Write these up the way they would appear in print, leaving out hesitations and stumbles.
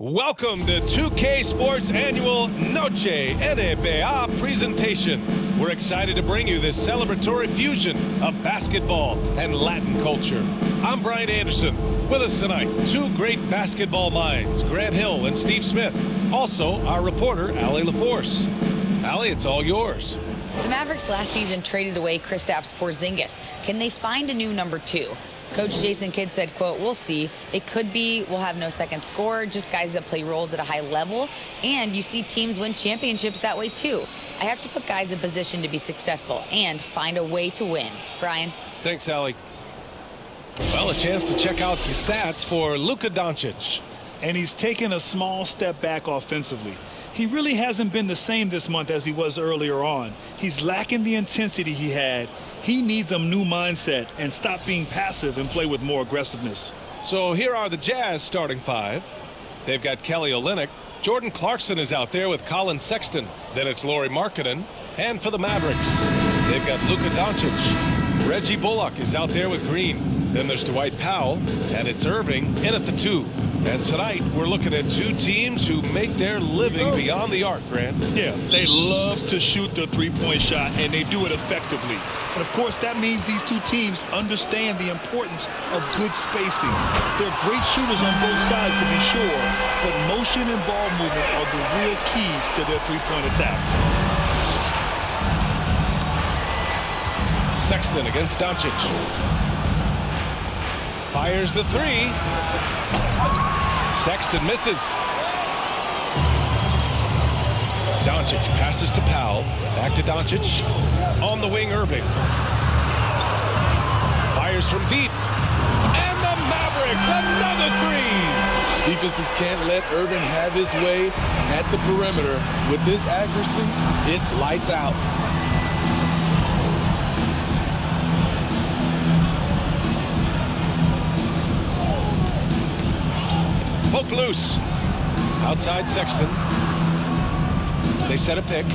Welcome to 2K Sports Annual Noche NBA presentation. We're excited to bring you this celebratory fusion of basketball and Latin culture. I'm Brian Anderson. With us tonight, two great basketball minds, Grant Hill and Steve Smith. Also, our reporter, Allie LaForce. Allie, it's all yours. The Mavericks last season traded away Kristaps Porzingis. Can they find a new number two? Coach Jason Kidd said, quote, "We'll see. It could be we'll have no second scorer, just guys that play roles at a high level. And you see teams win championships that way, too. I have to put guys in position to be successful and find a way to win." Brian. Thanks, Allie. Well, a chance to check out some stats for Luka Doncic. And he's taken a small step back offensively. He really hasn't been the same this month as he was earlier on. He's lacking the intensity he had. He needs a new mindset and stop being passive and play with more aggressiveness. So here are the Jazz starting five. They've got Kelly Olynyk. Jordan Clarkson is out there with Colin Sexton. Then it's Lauri Markkanen. And for the Mavericks, they've got Luka Doncic. Reggie Bullock is out there with Green. Then there's Dwight Powell. And it's Irving in at the two. And tonight, we're looking at two teams who make their living beyond the arc, Grant. Yeah, they love to shoot the three-point shot, and they do it effectively. And, of course, that means these two teams understand the importance of good spacing. They're great shooters on both sides, to be sure, but motion and ball movement are the real keys to their three-point attacks. Sexton against Doncic. Fires the three. Sexton misses. Doncic passes to Powell. Back to Doncic. On the wing, Irving. Fires from deep. And the Mavericks, another three. Defenses can't let Irving have his way at the perimeter. With this accuracy, it's lights out. Poke loose. Outside Sexton. They set a pick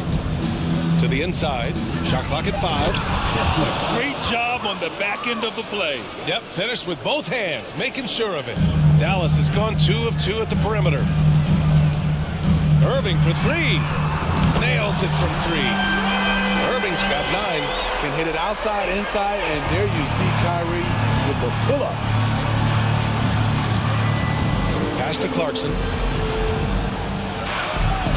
to the inside. Shot clock at 5. Great job on the back end of the play. Yep, finished with both hands, making sure of it. Dallas has gone 2 of 2 at the perimeter. Irving for 3. Nails it from 3. Irving's got 9. Can hit it outside, inside, and there you see Kyrie with the pull-up. Pass to Clarkson.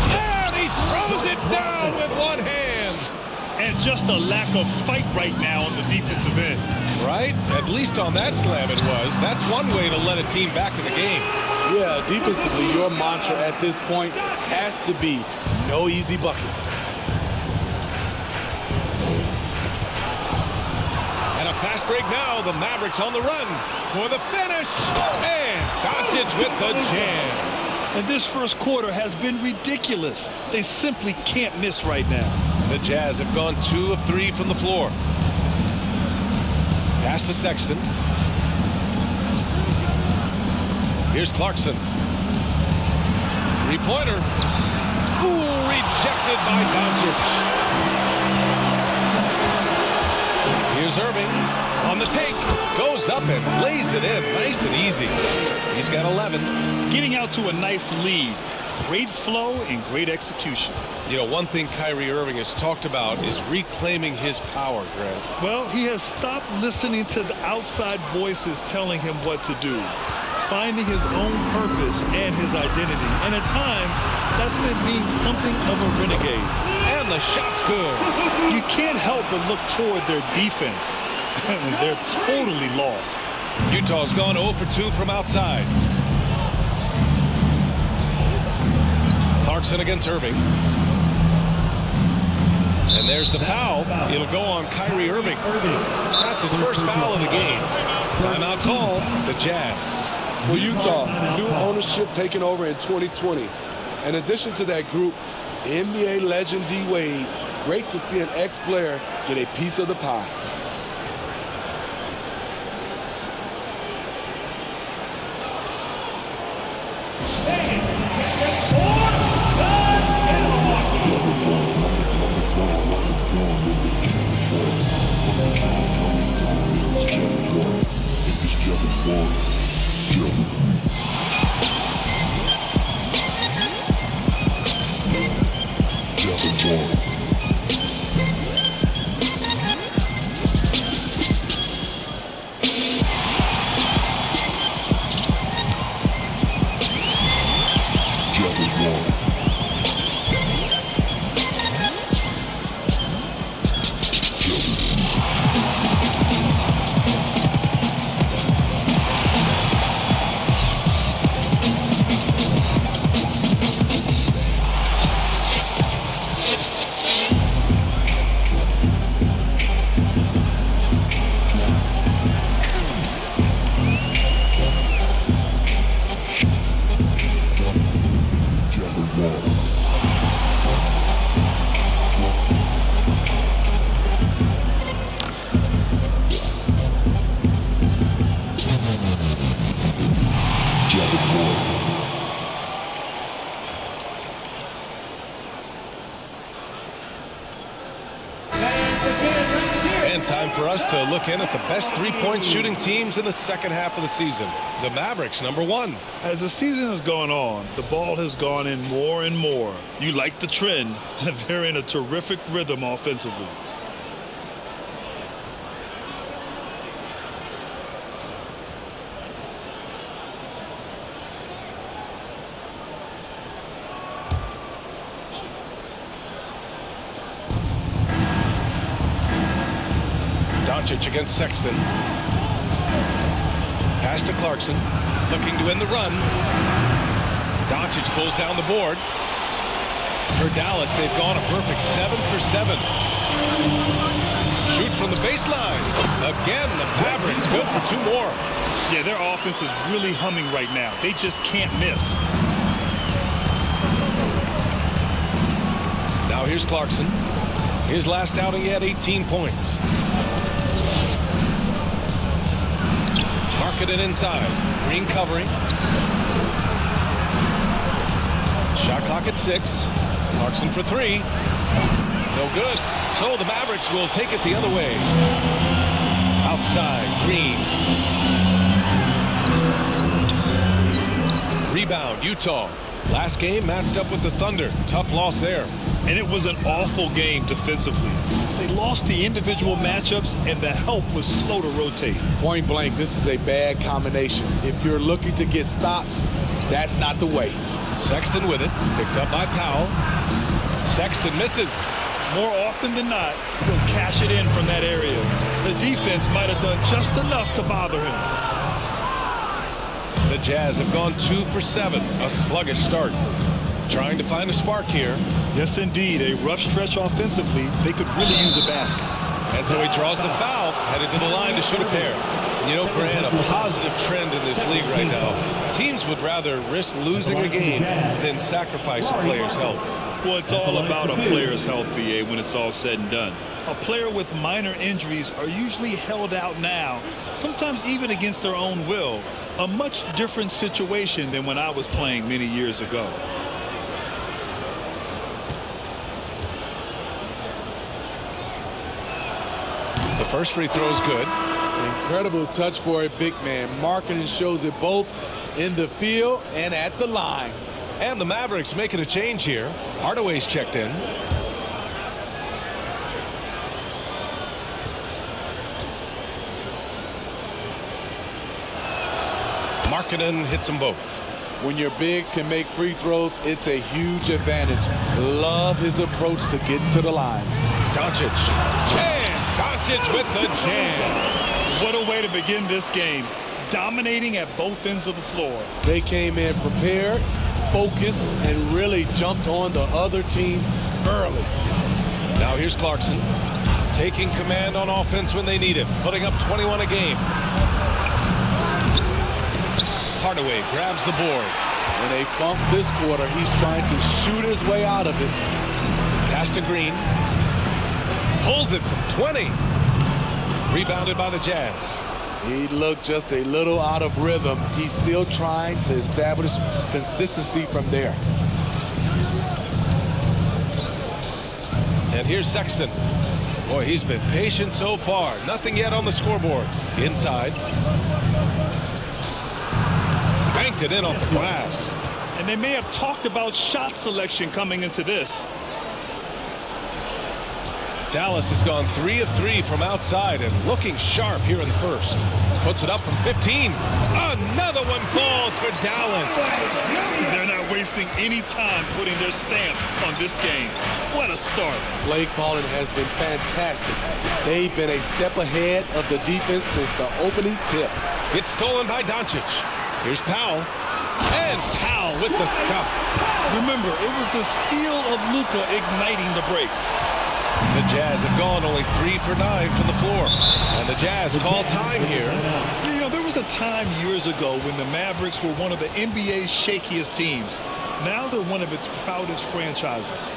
And he throws it down with one hand. And just a lack of fight right now on the defensive end. Right? At least on that slam it was. That's one way to let a team back in the game. Yeah, defensively, your mantra at this point has to be no easy buckets. And a fast break now. The Mavericks on the run for the finish. And Doncic with the jam. And this first quarter has been ridiculous. They simply can't miss right now. The Jazz have gone 2 of 3 from the floor. Pass to Sexton. Here's Clarkson. Three-pointer. Ooh, rejected by Doncic. Here's Irving on the take. Goes up and lays it in. Nice and easy. He's got 11. Getting out to a nice lead. Great flow and great execution. You know, one thing Kyrie Irving has talked about is reclaiming his power, Grant. Well, he has stopped listening to the outside voices telling him what to do. Finding his own purpose and his identity. And at times, that's been being something of a renegade. And the shot's good. You can't help but look toward their defense. They're totally lost. Utah's gone 0 for 2 from outside. Clarkson against Irving. And there's the foul. It'll go on Kyrie Irving. That's his first foul of the game. Timeout call, the Jazz. For Utah, new ownership taking over in 2020. In addition to that group, NBA legend D-Wade. Great to see an ex-player get a piece of the pie. us to look in at the best three-point shooting teams in the second half of the season. The Mavericks, #1. As the season has gone on, the ball has gone in more and more. You like the trend. They're in a terrific rhythm offensively. Doncic against Sexton. Pass to Clarkson. Looking to end the run. Doncic pulls down the board. For Dallas, they've gone a perfect 7 for 7. Shoot from the baseline. Again, the Mavericks good for 2 more. Yeah, their offense is really humming right now. They just can't miss. Now here's Clarkson. His last outing, he had 18 points. Marketed inside. Green covering. Shot clock at 6. Clarkson for 3. No good. So the Mavericks will take it the other way. Outside. Green. Rebound. Utah. Last game matched up with the Thunder. Tough loss there. And it was an awful game defensively. They lost the individual matchups, and the help was slow to rotate. Point blank, this is a bad combination. If you're looking to get stops, that's not the way. Sexton with it. Picked up by Powell. Sexton misses. More often than not, he'll cash it in from that area. The defense might have done just enough to bother him. The Jazz have gone 2 for 7. A sluggish start. Trying to find a spark here. Yes, indeed. A rough stretch offensively. They could really use a basket. And so he draws the foul, headed to the line to shoot a pair. You know, Grant, a positive trend in this league right now. Teams would rather risk losing a game than sacrifice a player's health. Well, it's all about a player's health, BA, when it's all said and done. A player with minor injuries are usually held out now, sometimes even against their own will. A much different situation than when I was playing many years ago. The first free throw is good. Incredible touch for a big man. Marketing shows it both in the field and at the line. And the Mavericks making a change here. Hardaway's checked in. Markkanen hits them both. When your bigs can make free throws, it's a huge advantage. Love his approach to get to the line. Doncic. Jam! Doncic with the jam. What a way to begin this game. Dominating at both ends of the floor. They came in prepared, focused, and really jumped on the other team early. Now here's Clarkson. Taking command on offense when they need it. Putting up 21 a game. Hardaway grabs the board. In a funk this quarter, he's trying to shoot his way out of it. Pass to Green. Pulls it from 20. Rebounded by the Jazz. He looked just a little out of rhythm. He's still trying to establish consistency from there. And here's Sexton. Boy, he's been patient so far. Nothing yet on the scoreboard. Inside. Banked it in off the glass. And they may have talked about shot selection coming into this. Dallas has gone 3 of 3 from outside and looking sharp here in the first. Puts it up from 15. Another one falls for Dallas. They're not wasting any time putting their stamp on this game. What a start. Play calling has been fantastic. They've been a step ahead of the defense since the opening tip. It's stolen by Doncic. Here's Powell. And Powell with the stuff. Remember, it was the steal of Luka igniting the break. The Jazz have gone only 3 for 9 from the floor. And the Jazz call time here. You know, there was a time years ago when the Mavericks were one of the NBA's shakiest teams. Now they're one of its proudest franchises.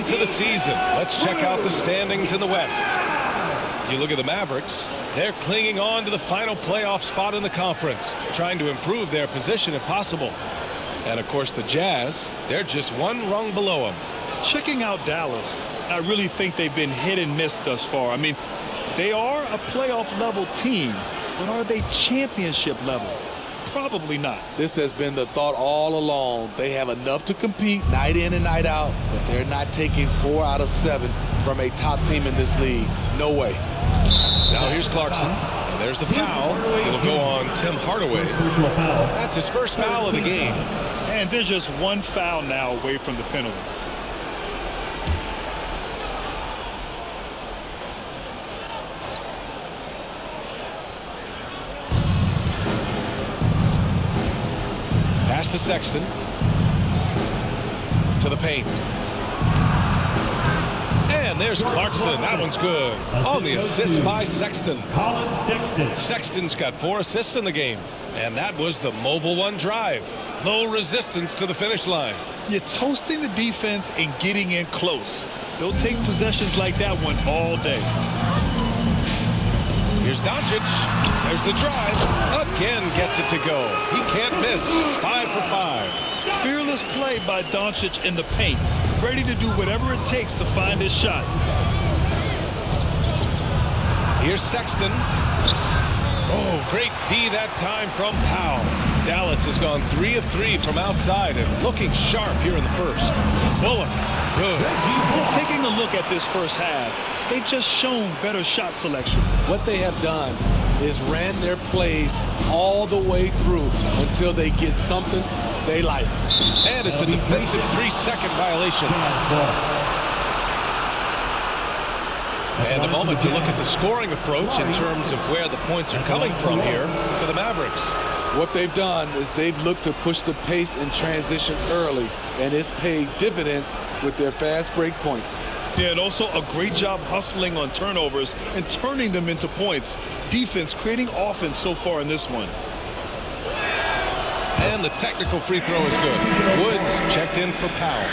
to the season. Let's check out the standings in the West. You look at the Mavericks. They're clinging on to the final playoff spot in the conference, trying to improve their position if possible. And, of course, the Jazz, they're just one rung below them. Checking out Dallas, I really think they've been hit and miss thus far. I mean, they are a playoff-level team, but are they championship level? Probably not. This has been the thought all along. They have enough to compete night in and night out, but they're not taking 4 out of 7 from a top team in this league. No way. Now here's Clarkson. And there's the foul. It'll go on Tim Hardaway. That's his first foul of the game. And there's just one foul now away from the penalty. Pass to Sexton. To the paint. And there's Clarkson. That one's good. On the assist by Sexton. Sexton's got 4 assists in the game. And that was the mobile one drive. Low resistance to the finish line. You're toasting the defense and getting in close. They'll take possessions like that one all day. Here's Doncic. There's the drive. Again gets it to go. He can't miss. 5 for 5. Fearless play by Doncic in the paint. Ready to do whatever it takes to find his shot. Here's Sexton. Oh, great D that time from Powell. Dallas has gone 3 of 3 from outside and looking sharp here in the first. Bullock. Good. Taking a look at this first half, they've just shown better shot selection. What they have done is ran their plays all the way through until they get something they like. And it's a defensive 3-second violation. And a moment to look at the scoring approach in terms of where the points are coming from here for the Mavericks. What they've done is they've looked to push the pace in transition early, and it's paid dividends with their fast break points. Yeah, and also a great job hustling on turnovers and turning them into points. Defense creating offense so far in this one. And the technical free throw is good. Woods checked in for Powell.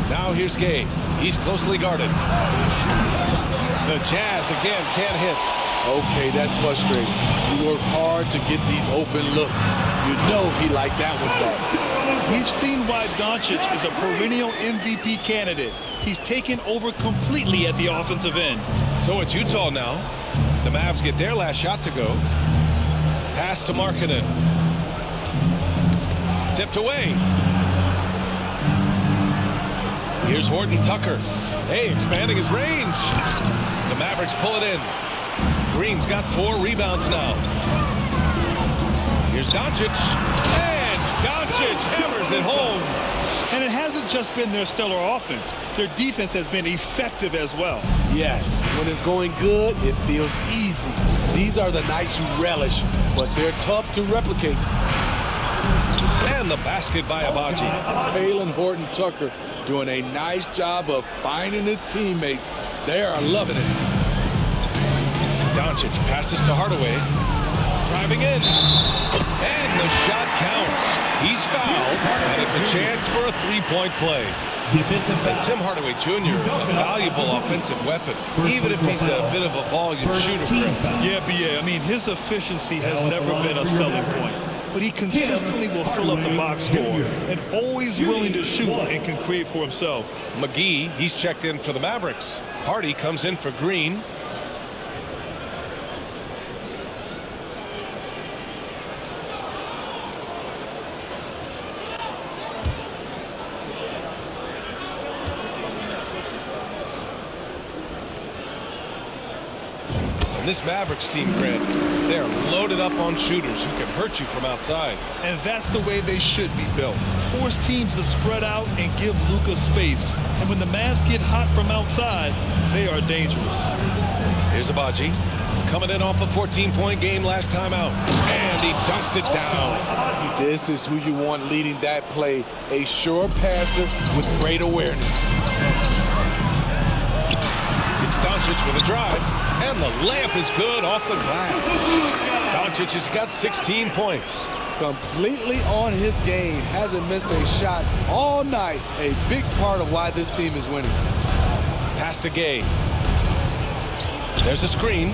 Now here's Gay. He's closely guarded. The Jazz again can't hit. Okay, that's frustrating. He worked hard to get these open looks. You know he liked that one back. We've seen why Doncic is a perennial MVP candidate. He's taken over completely at the offensive end. So it's Utah now. The Mavs get their last shot to go. Pass to Markkanen. Tipped away. Here's Horton Tucker. Hey, expanding his range. The Mavericks pull it in. Green's got 4 rebounds now. Here's Doncic. And Doncic hammers it home. And it hasn't just been their stellar offense. Their defense has been effective as well. Yes, when it's going good, it feels easy. These are the nights you relish, but they're tough to replicate. And the basket by Abaji. Taylor and Horton Tucker doing a nice job of finding his teammates. They are loving it. Doncic passes to Hardaway. Driving in. And the shot counts. He's fouled, and it's a chance for a 3-point play. And Tim Hardaway Jr., a valuable offensive weapon, even if he's a bit of a volume shooter. Yeah, B.A. I mean, his efficiency has never been a selling point. But he consistently will fill up the box score and always willing to shoot and can create for himself. McGee, he's checked in for the Mavericks. Hardy comes in for Green. And this Mavericks team, Grant, they're loaded up on shooters who can hurt you from outside. And that's the way they should be built. Force teams to spread out and give Luka space. And when the Mavs get hot from outside, they are dangerous. Here's Abaji. coming in off a 14-point game last time out. And he dunks it down. This is who you want leading that play. A sure passer with great awareness. It's Doncic with a drive. And the layup is good off the glass. Doncic has got 16 points. Completely on his game. Hasn't missed a shot all night. A big part of why this team is winning. Pass to Gay. There's a screen.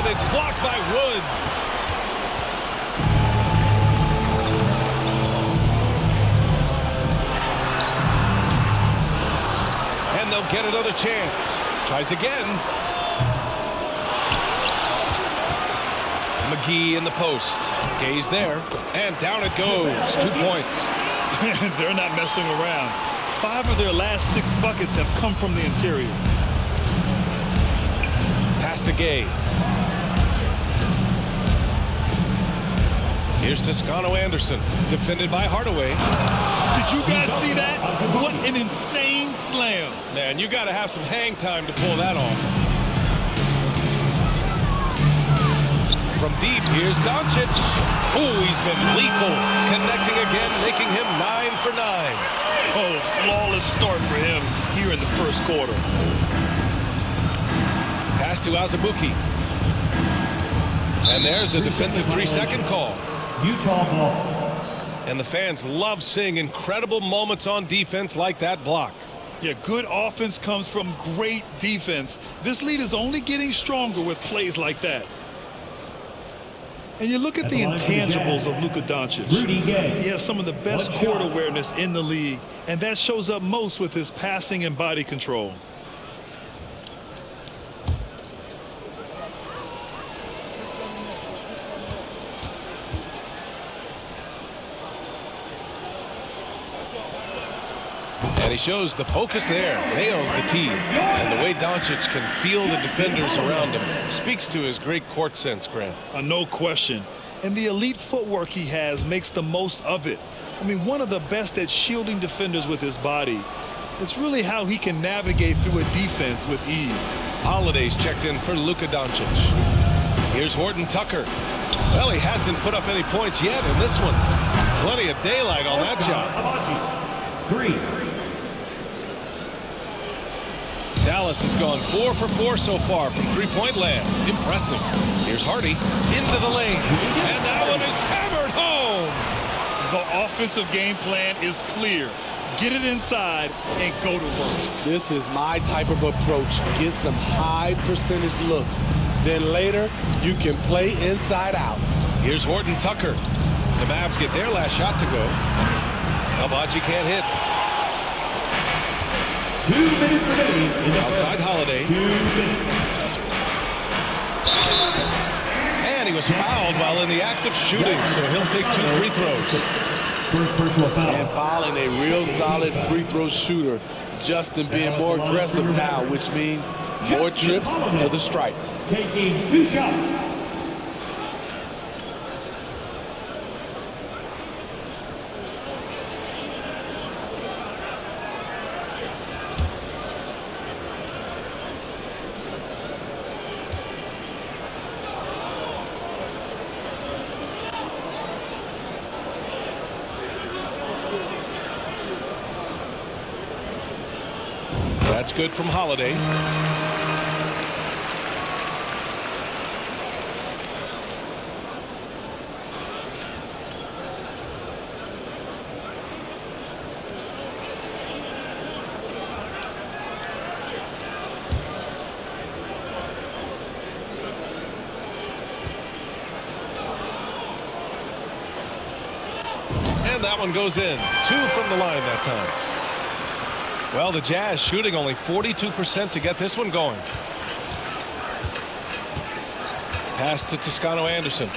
And it's blocked by Wood. And they'll get another chance. Tries again. McGee in the post. Gay's there. And down it goes. 2 points. They're not messing around. 5 of their last 6 buckets have come from the interior. Pass to Gay. Here's Toscano Anderson, defended by Hardaway. Did you guys see that? What an insane slam. Man, you got to have some hang time to pull that off. From deep, here's Doncic. Oh, he's been lethal. Connecting again, making him 9 for 9. Oh, flawless start for him here in the first quarter. Pass to Azubuike. And there's a defensive 3-second call. Utah ball. And the fans love seeing incredible moments on defense like that block. Yeah, good offense comes from great defense. This lead is only getting stronger with plays like that. And you look at the intangibles of Luka Doncic. He has some of the best court awareness in the league, and that shows up most with his passing and body control. And he shows the focus there, nails the tee. And the way Doncic can feel the defenders around him speaks to his great court sense, Grant. No question. And the elite footwork he has makes the most of it. I mean, one of the best at shielding defenders with his body. It's really how he can navigate through a defense with ease. Holiday's checked in for Luka Doncic. Here's Horton Tucker. Well, he hasn't put up any points yet in this one. Plenty of daylight on that shot. 3. Dallas has gone 4 for 4 so far from three-point land. Impressive. Here's Hardy into the lane. And that one is hammered home. The offensive game plan is clear. Get it inside and go to work. This is my type of approach. Get some high percentage looks. Then later, you can play inside out. Here's Horton Tucker. The Mavs get their last shot to go. Abaji can't hit. 2 minutes remaining. Outside Holiday. 2 minutes. And he was fouled while in the act of shooting, so he'll take 2 free throws. First personal foul. And fouling a real solid free throw shooter. Justin being more aggressive now, which means more trips to the stripe. Taking 2 shots. That's good from Holiday. And that one goes in. 2 from the line that time. Well, the Jazz shooting only 42% to get this one going. Pass to Toscano Anderson.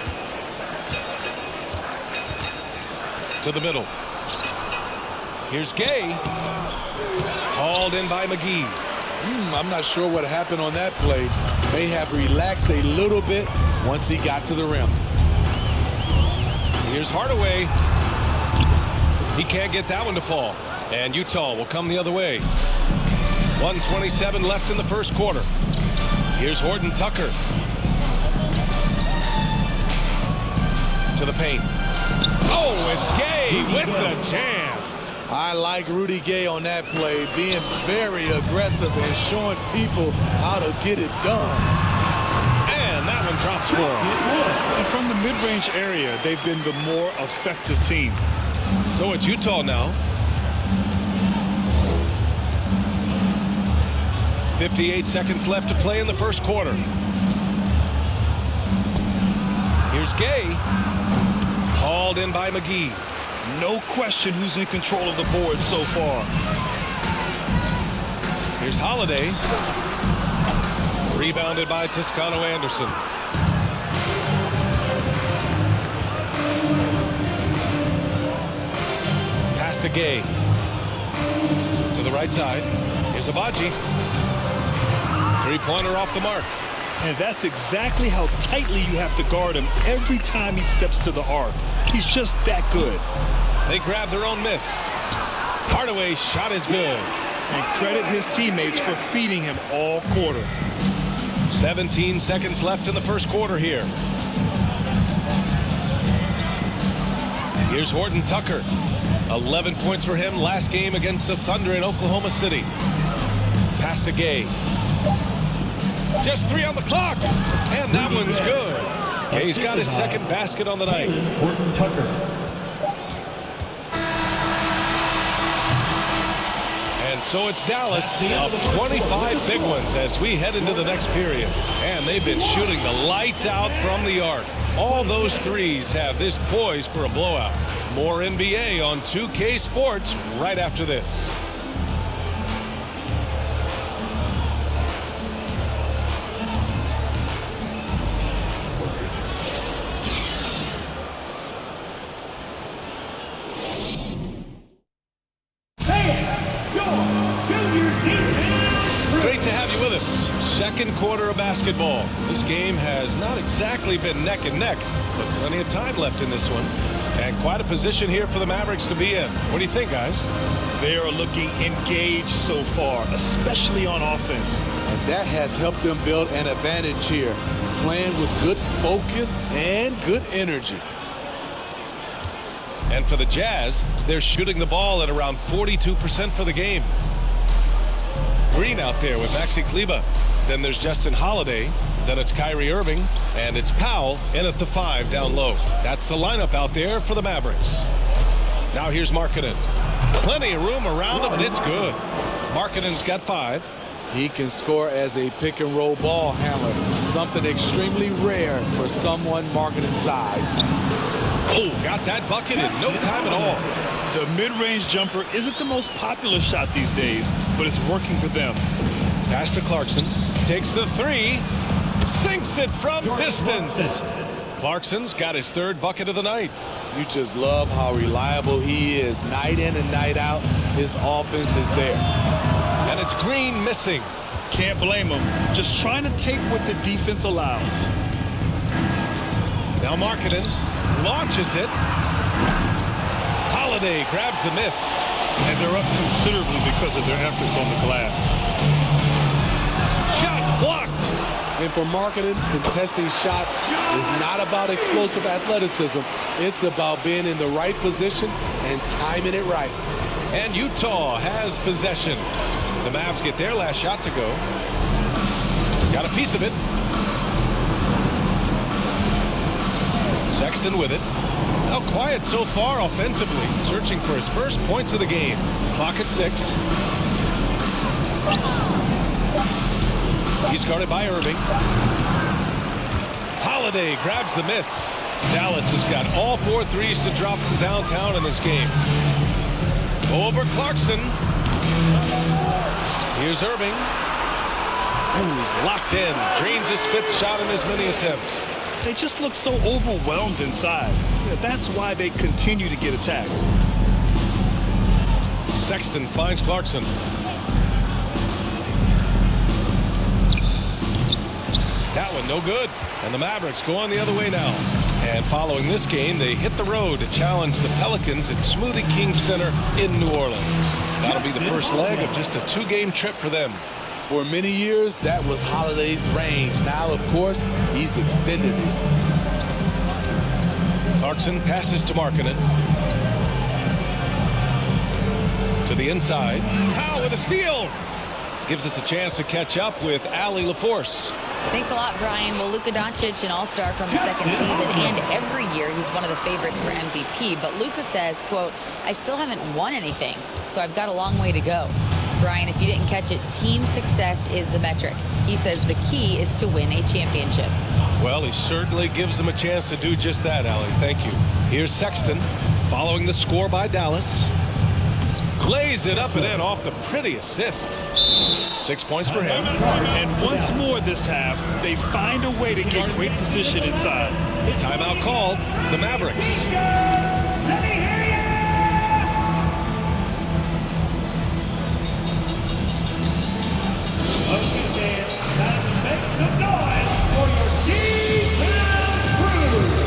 To the middle. Here's Gay. Hauled in by McGee. I'm not sure what happened on that play. May have relaxed a little bit once he got to the rim. Here's Hardaway. He can't get that one to fall. And Utah will come the other way. 1:27 left in the first quarter. Here's Horton Tucker. To the paint. Oh, it's Gay with the jam. I like Rudy Gay on that play, being very aggressive and showing people how to get it done. And that one drops for him. And from the mid-range area, they've been the more effective team. So it's Utah now. 58 seconds left to play in the first quarter. Here's Gay. Hauled in by McGee. No question who's in control of the board so far. Here's Holiday. Rebounded by Toscano Anderson. Pass to Gay. To the right side. Here's Abaji. Three-pointer off the mark. And that's exactly how tightly you have to guard him every time he steps to the arc. He's just that good. They grab their own miss. Hardaway's shot is good. And credit his teammates for feeding him all quarter. 17 seconds left in the first quarter here. Here's Horton Tucker. 11 points for him last game against the Thunder in Oklahoma City. Pass to Gay. Just 3 on the clock. And that one's good. Gay's got his second basket on the night. Horton Tucker. And so it's Dallas up 25 big ones as we head into the next period. And they've been shooting the lights out from the arc. All those threes have this poised for a blowout. More NBA on 2K Sports right after this. Great to have you with us. Second quarter of basketball. This game has not exactly been neck and neck, but plenty of time left in this one. And quite a position here for the Mavericks to be in. What do you think, guys? They are looking engaged so far, especially on offense. And that has helped them build an advantage here, playing with good focus and good energy. And for the Jazz, they're shooting the ball at around 42% for the game. Green out there with Maxi Kleber. Then there's Justin Holiday. Then it's Kyrie Irving. And it's Powell in at the 5 down low. That's the lineup out there for the Mavericks. Now here's Markkanen. Plenty of room around him, and it's good. Markkanen's got 5. He can score as a pick-and-roll ball handler, something extremely rare for someone Markkanen's size. Oh, got that bucket in no time at all. The mid-range jumper isn't the most popular shot these days, but it's working for them. Pass to Clarkson. Takes the 3. Sinks it from distance. Clarkson's got his 3rd bucket of the night. You just love how reliable he is. Night in and night out, his offense is there. And it's Green missing. Can't blame him. Just trying to take what the defense allows. Now Markkanen launches it. Holiday grabs the miss. And they're up considerably because of their efforts on the glass. Shots blocked. And for Markkanen, contesting shots is not about explosive athleticism. It's about being in the right position and timing it right. And Utah has possession. The Mavs get their last shot to go. Got a piece of it. Sexton with it. Now quiet so far offensively. Searching for his first points of the game. Clock at 6. He's guarded by Irving. Holiday grabs the miss. Dallas has got all 4 threes to drop from downtown in this game. Over Clarkson. Here's Irving. He's locked in. Drains his 5th shot in as many attempts. They just look so overwhelmed inside. Yeah, that's why they continue to get attacked. Sexton finds Clarkson. That one no good. And the Mavericks go on the other way now. And following this game, they hit the road to challenge the Pelicans at Smoothie King Center in New Orleans. That'll be the first leg of just a 2-game trip for them. For many years, that was Holiday's range. Now, of course, he's extended it. Clarkson passes to Markkanen. To the inside. Howe with a steal. Gives us a chance to catch up with Allie LaForce. Thanks a lot, Brian. Well, Luka Doncic, an all-star from the second season, and every year he's one of the favorites for MVP. But Luka says, quote, I still haven't won anything, so I've got a long way to go. Brian, if you didn't catch it, team success is the metric. He says the key is to win a championship. Well, he certainly gives them a chance to do just that, Allie. Thank you. Here's Sexton following the score by Dallas. Lays it up and in off the pretty assist. 6 points for him. And once more this half, they find a way to get great position inside. Timeout called. The Mavericks. Let me hear ya! Okay, Dan, time to make some noise for your D-Town crew!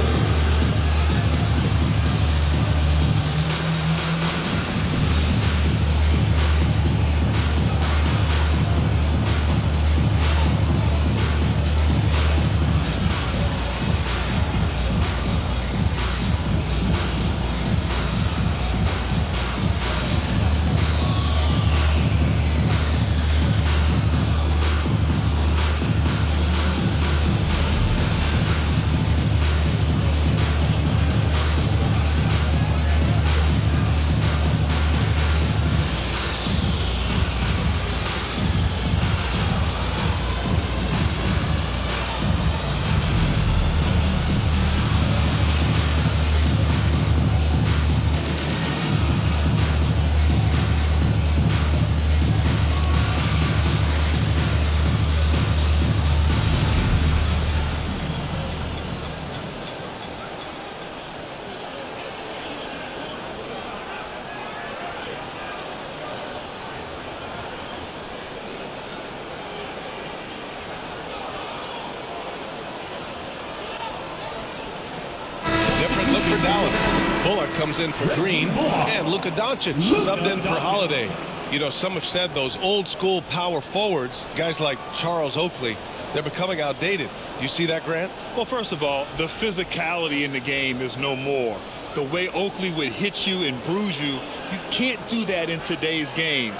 For Dallas. Bullock comes in for Green, and Luka Doncic subbed in for Holiday. You know, some have said those old school power forwards, guys like Charles Oakley, they're becoming outdated. You see that, Grant? Well, first of all, the physicality in the game is no more. The way Oakley would hit you and bruise you, you can't do that in today's game.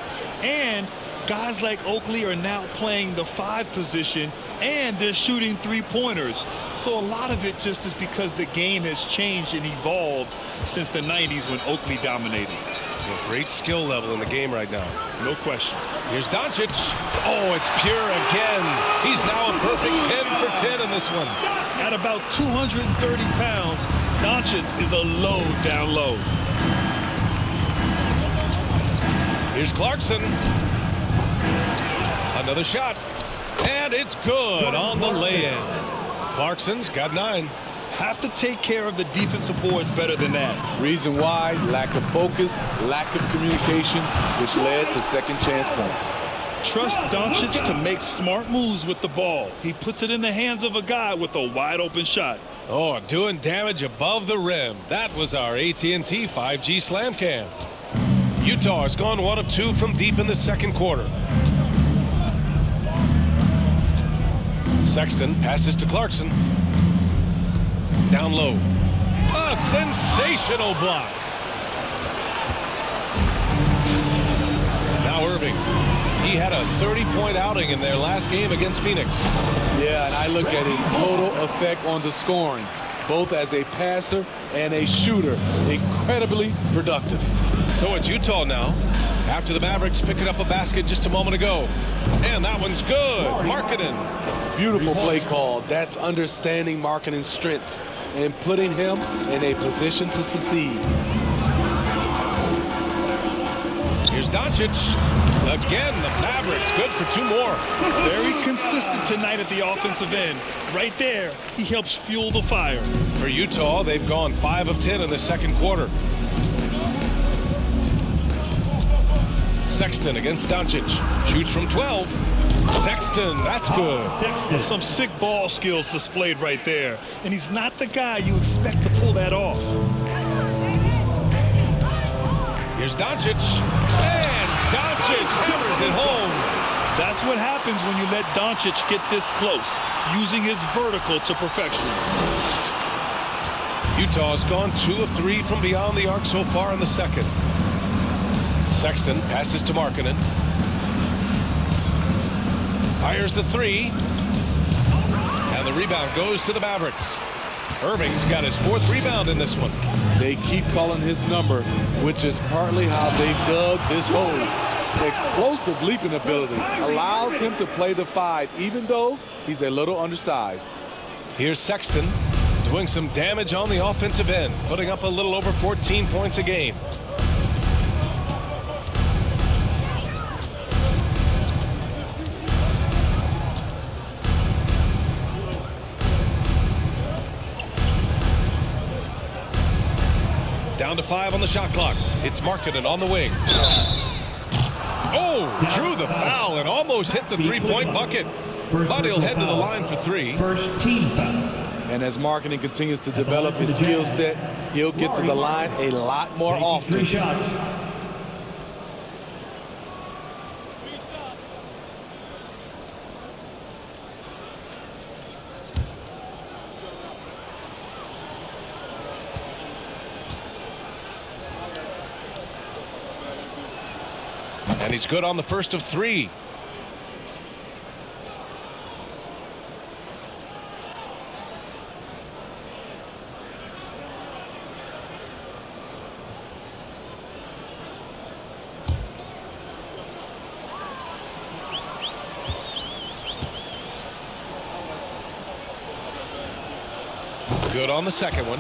And guys like Oakley are now playing the 5 position, and they're shooting 3-pointers. So a lot of it just is because the game has changed and evolved since the 90s when Oakley dominated. A great skill level in the game right now. No question. Here's Doncic. Oh, it's pure again. He's now a perfect 10 for 10 in this one. At about 230 pounds, Doncic is a load down low. Here's Clarkson. Another shot. And it's good on the lay-in. Clarkson's got 9. Have to take care of the defensive boards better than that. Reason why: lack of focus, lack of communication, which led to second chance points. Trust Doncic to make smart moves with the ball. He puts it in the hands of a guy with a wide open shot. Oh, doing damage above the rim. That was our AT&T 5G Slam Cam. Utah has gone 1 of 2 from deep in the second quarter. Sexton passes to Clarkson. Down low. A sensational block. Now Irving. He had a 30-point outing in their last game against Phoenix. Yeah, and I look at his total effect on the scoring, both as a passer and a shooter. Incredibly productive. So it's Utah now, after the Mavericks picking up a basket just a moment ago. And that one's good. Markkanen. Beautiful play call. That's understanding Markkanen's strengths and putting him in a position to succeed. Here's Doncic. Again, the Mavericks good for 2 more. Very consistent tonight at the offensive end. Right there, he helps fuel the fire. For Utah, they've gone 5 of 10 in the second quarter. Sexton against Doncic. Shoots from 12. Sexton, that's good. Some sick ball skills displayed right there. And he's not the guy you expect to pull that off. Here's Doncic. And Doncic hammers it home. That's That's what happens when you let Doncic get this close, using his vertical to perfection. Utah's gone 2 of 3 from beyond the arc so far in the second. Sexton passes to Markkanen. Fires the 3. And the rebound goes to the Mavericks. Irving's got his 4th rebound in this one. They keep calling his number, which is partly how they've dug this hole. Explosive leaping ability allows him to play the 5, even though he's a little undersized. Here's Sexton doing some damage on the offensive end, putting up a little over 14 points a game. Down to 5 on the shot clock. It's Markkanen on the wing. Oh, drew the foul and almost hit the 3-point bucket. But he'll head to the line for 3. First team foul. And as Markkanen continues to develop his skill set, he'll get to the line a lot more often. 3 shots. And he's good on the first of 3. Good on the second one.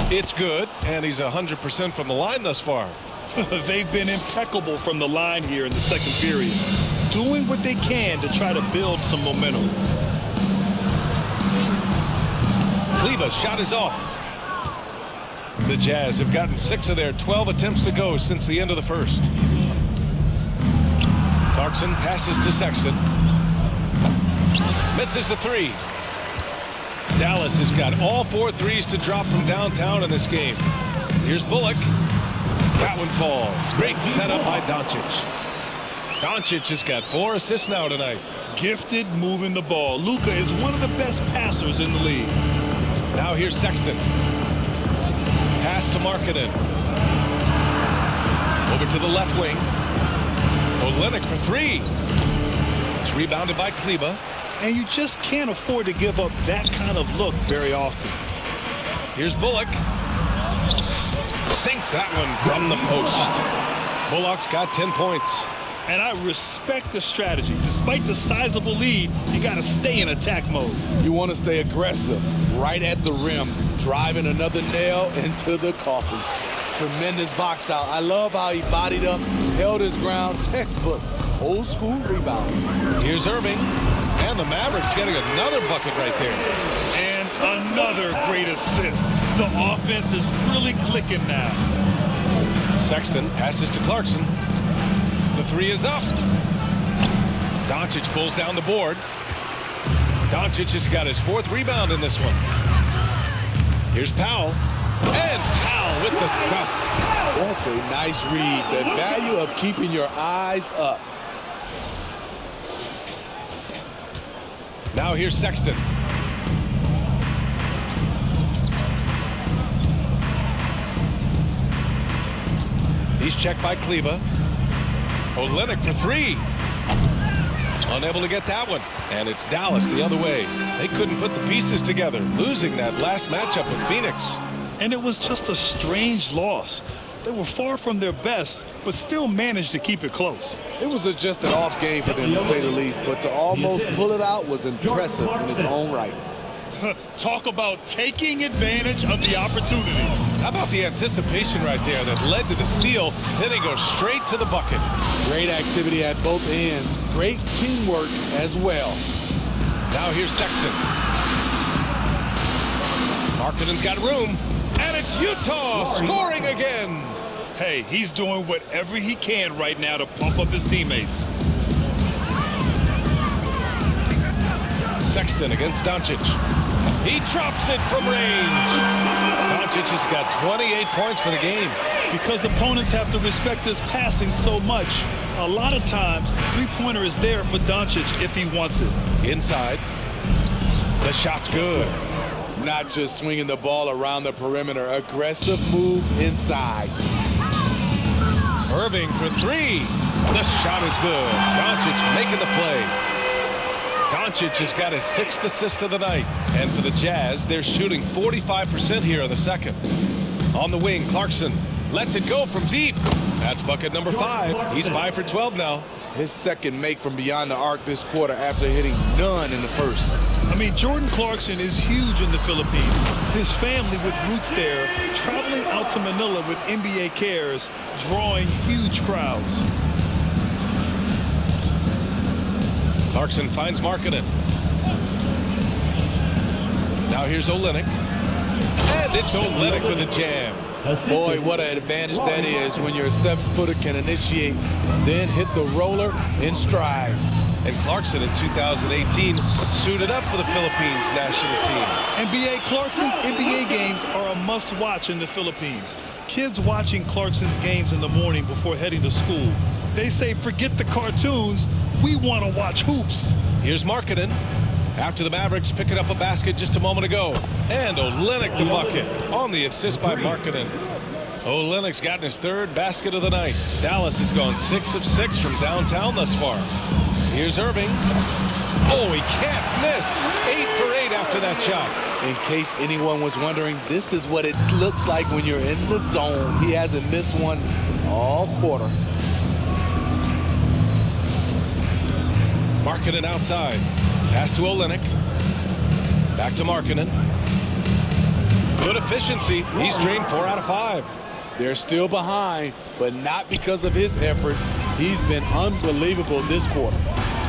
It's good, and he's 100% from the line thus far. They've been impeccable from the line here in the second period, doing what they can to try to build some momentum. Kleber's shot is off. The Jazz have gotten 6 of their 12 attempts to go since the end of the first. Clarkson passes to Sexton. Misses the 3. Dallas has got all 4 threes to drop from downtown in this game. Here's Bullock. That one falls. Great setup by Doncic. Doncic has got 4 assists now tonight. Gifted moving the ball. Luka is one of the best passers in the league. Now here's Sexton. Pass to Markkanen. Over to the left wing. Olynyk for 3. It's rebounded by Kleber. And you just can't afford to give up that kind of look very often. Here's Bullock. Sinks that one from the post. Bullock's got 10 points. And I respect the strategy. Despite the sizable lead, you got to stay in attack mode. You want to stay aggressive, right at the rim, driving another nail into the coffin. Tremendous box out. I love how he bodied up, held his ground, textbook, old school rebound. Here's Irving. And the Mavericks getting another bucket right there. And another great assist. The offense is really clicking now. Sexton passes to Clarkson. The 3 is up. Doncic pulls down the board. Doncic has got his 4th rebound in this one. Here's Powell. And Powell with the stuff. That's a nice read. The value of keeping your eyes up. Now here's Sexton. He's checked by Kleber. Olynyk for 3. Unable to get that one. And it's Dallas the other way. They couldn't put the pieces together, losing that last matchup with Phoenix. And it was just a strange loss. They were far from their best, but still managed to keep it close. It was just an off game for them, to say the least, but to almost pull it out was impressive in its own right. Talk about taking advantage of the opportunity. How about the anticipation right there that led to the steal, then he goes straight to the bucket. Great activity at both ends. Great teamwork as well. Now here's Sexton. Markkanen's got room, and it's Utah scoring again. Hey, he's doing whatever he can right now to pump up his teammates. Sexton against Doncic. He drops it from range. Doncic has got 28 points for the game. Because opponents have to respect his passing so much, a lot of times the three-pointer is there for Doncic if he wants it. Inside. The shot's good. Not just swinging the ball around the perimeter. Aggressive move inside. Irving for three. The shot is good. Doncic making the play. Doncic has got his 6th assist of the night. And for the Jazz, they're shooting 45% here in the second. On the wing, Clarkson lets it go from deep. That's bucket number 5. He's 5 for 12 now. His second make from beyond the arc this quarter after hitting none in the first. I mean, Jordan Clarkson is huge in the Philippines. His family with roots there, traveling out to Manila with NBA cares, drawing huge crowds. Clarkson finds Markkanen. Now here's Olynyk. And it's Olynyk with a jam. Boy, what an advantage that is when your 7-footer can initiate, then hit the roller in stride. And Clarkson in 2018 suited up for the Philippines national team. Clarkson's NBA games are a must-watch in the Philippines. Kids watching Clarkson's games in the morning before heading to school. They say, forget the cartoons, we want to watch hoops. Here's Markkanen. After the Mavericks picking up a basket just a moment ago. And Olynyk the bucket on the assist by Markkanen. Olynyk's gotten his 3rd basket of the night. Dallas has gone 6 of 6 from downtown thus far. Here's Irving. Oh, he can't miss. 8 for 8 after that shot. In case anyone was wondering, this is what it looks like when you're in the zone. He hasn't missed one all quarter. Markkanen outside. Pass to Olynyk. Back to Markkanen. Good efficiency. He's drained 4 out of 5. They're still behind, but not because of his efforts. He's been unbelievable this quarter.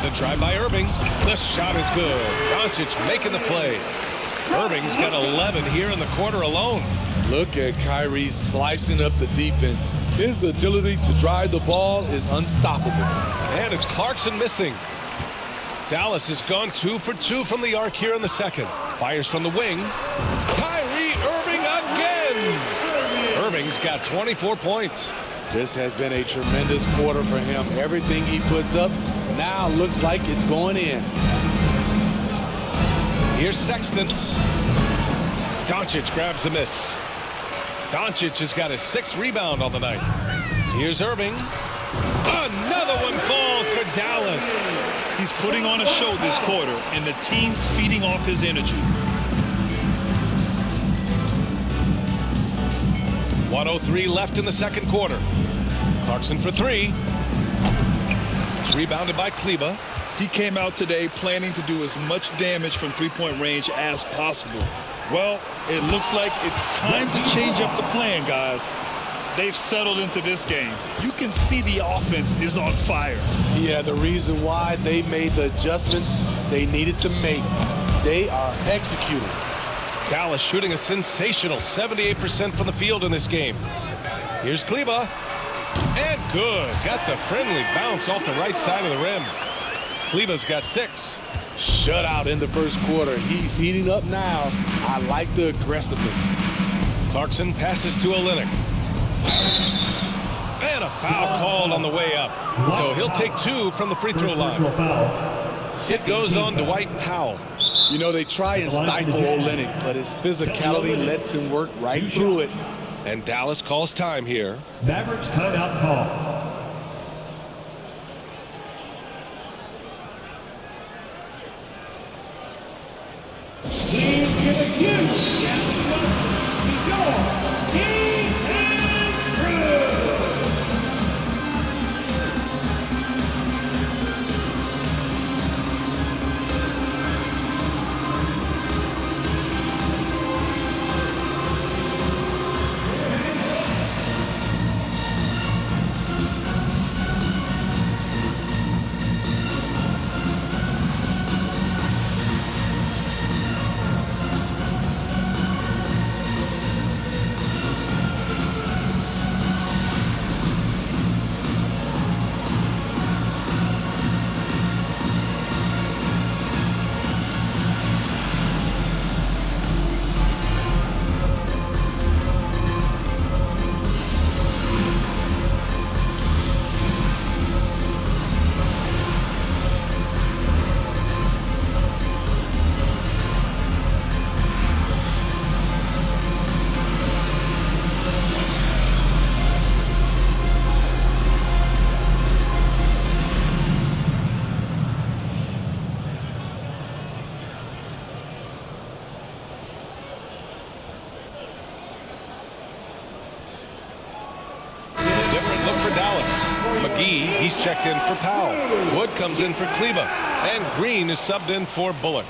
The drive by Irving. The shot is good. Doncic making the play. Irving's got 11 here in the quarter alone. Look at Kyrie slicing up the defense. His agility to drive the ball is unstoppable. And it's Clarkson missing. Dallas has gone 2 for 2 from the arc here in the second. Fires from the wing. Kyrie Irving again. Irving's got 24 points. This has been a tremendous quarter for him. Everything he puts up now looks like it's going in. Here's Sexton. Doncic grabs the miss. Doncic has got his 6th rebound on the night. Here's Irving. Another one falls for Dallas. He's putting on a show this quarter, and the team's feeding off his energy. 1:03 left in the second quarter. Clarkson for 3. It's rebounded by Kleber. He came out today planning to do as much damage from three-point range as possible. Well, it looks like it's time to change up the plan, guys. They've settled into this game. You can see the offense is on fire. Yeah, the reason why they made the adjustments they needed to make. They are executing. Dallas shooting a sensational 78% from the field in this game. Here's Kleber. And good. Got the friendly bounce off the right side of the rim. Kleber's got 6. Shutout in the first quarter. He's heating up now. I like the aggressiveness. Clarkson passes to Olynyk. And a foul called on the way up. So he'll take 2 from the free throw line. It goes on Dwight Powell. You know, they try and stifle Olynyk, but his physicality lets him work right through it. And Dallas calls time here. Mavericks timeout call. Please give a huge to your team and crew. Dallas. McGee, he's checked in for Powell. Wood comes in for Kleba. And Green is subbed in for Bullock.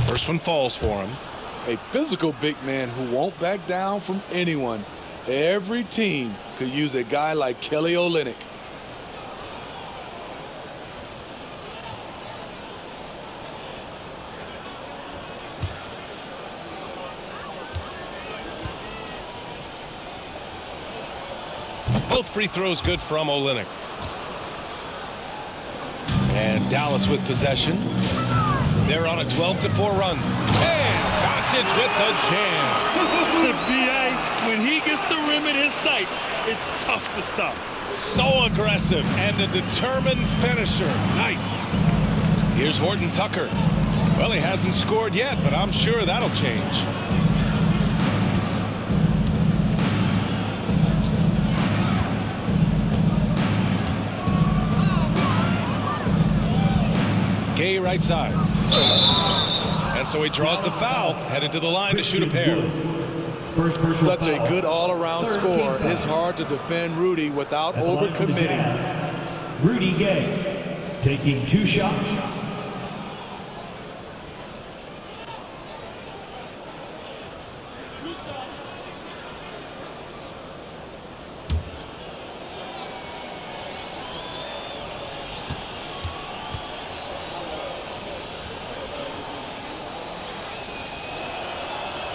First one falls for him. A physical big man who won't back down from anyone. Every team could use a guy like Kelly Olynyk. Both free throws good from Olynyk. And Dallas with possession. They're on a 12-4 run. And Doncic with the jam. The BA, when he gets the rim in his sights, it's tough to stop. So aggressive and a determined finisher. Nice. Here's Horton Tucker. Well, he hasn't scored yet, but I'm sure that'll change. Gay right side. And so he draws the foul, headed to the line to shoot a pair. Such a good all-around scorer. It's hard to defend Rudy without overcommitting. Rudy Gay taking 2 shots.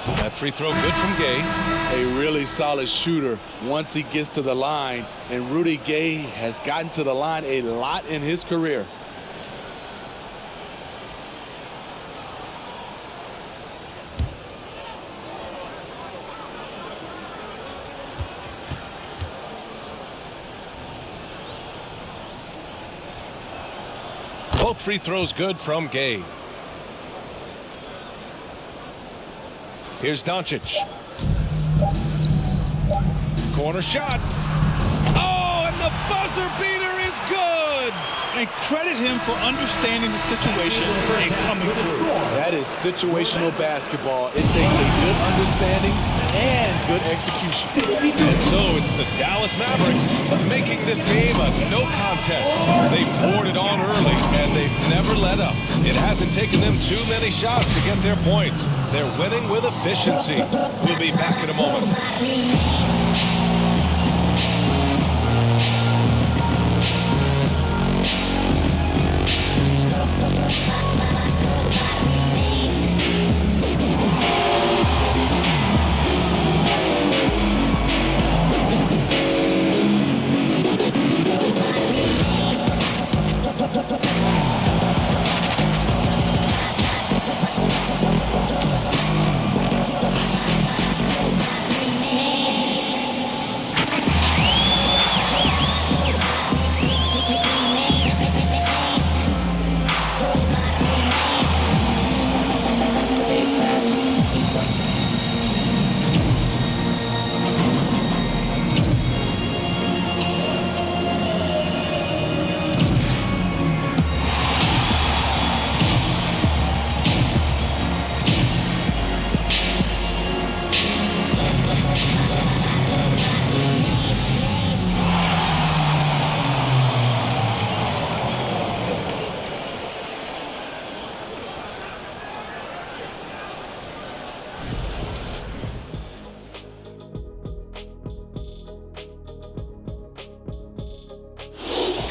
That free throw good from Gay. A really solid shooter once he gets to the line, and Rudy Gay has gotten to the line a lot in his career. Both free throws good from Gay. Here's Doncic. Corner shot. Oh, and the buzzer beater is good. And credit him for understanding the situation and coming through. That is situational basketball. It takes a good understanding and good execution. And so it's the Dallas Mavericks making this game a no contest. They poured it on early, and they've never let up. It hasn't taken them too many shots to get their points. They're winning with efficiency. We'll be back in a moment.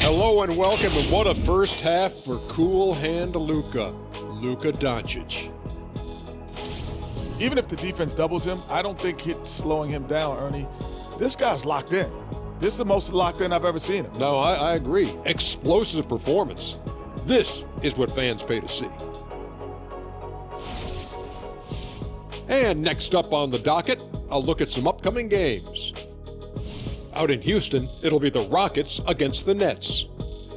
Hello and welcome, and what a first half for cool hand Luka Doncic. Even if the defense doubles him, I don't think it's slowing him down, Ernie. This guy's locked in. This is the most locked in I've ever seen him. No, I agree. Explosive performance. This is what fans pay to see. And next up on the docket, a look at some upcoming games. Out in Houston, it'll be the Rockets against the Nets.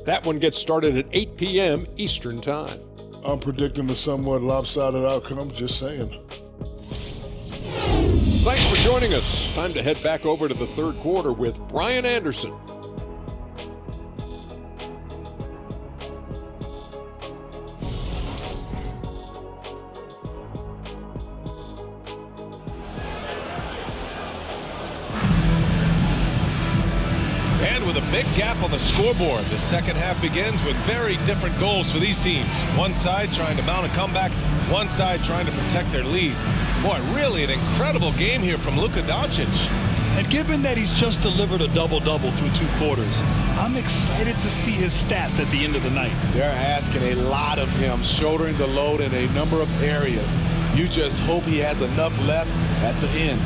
That one gets started at 8 p.m. Eastern Time. I'm predicting a somewhat lopsided outcome, just saying. Thanks for joining us. Time to head back over to the third quarter with Brian Anderson. With a big gap on the scoreboard, the second half begins with very different goals for these teams. One side trying to mount a comeback, one side trying to protect their lead. Boy, really an incredible game here from Luka Doncic. And given that he's just delivered a double-double through 2 quarters, I'm excited to see his stats at the end of the night. They're asking a lot of him, shouldering the load in a number of areas. You just hope he has enough left at the end.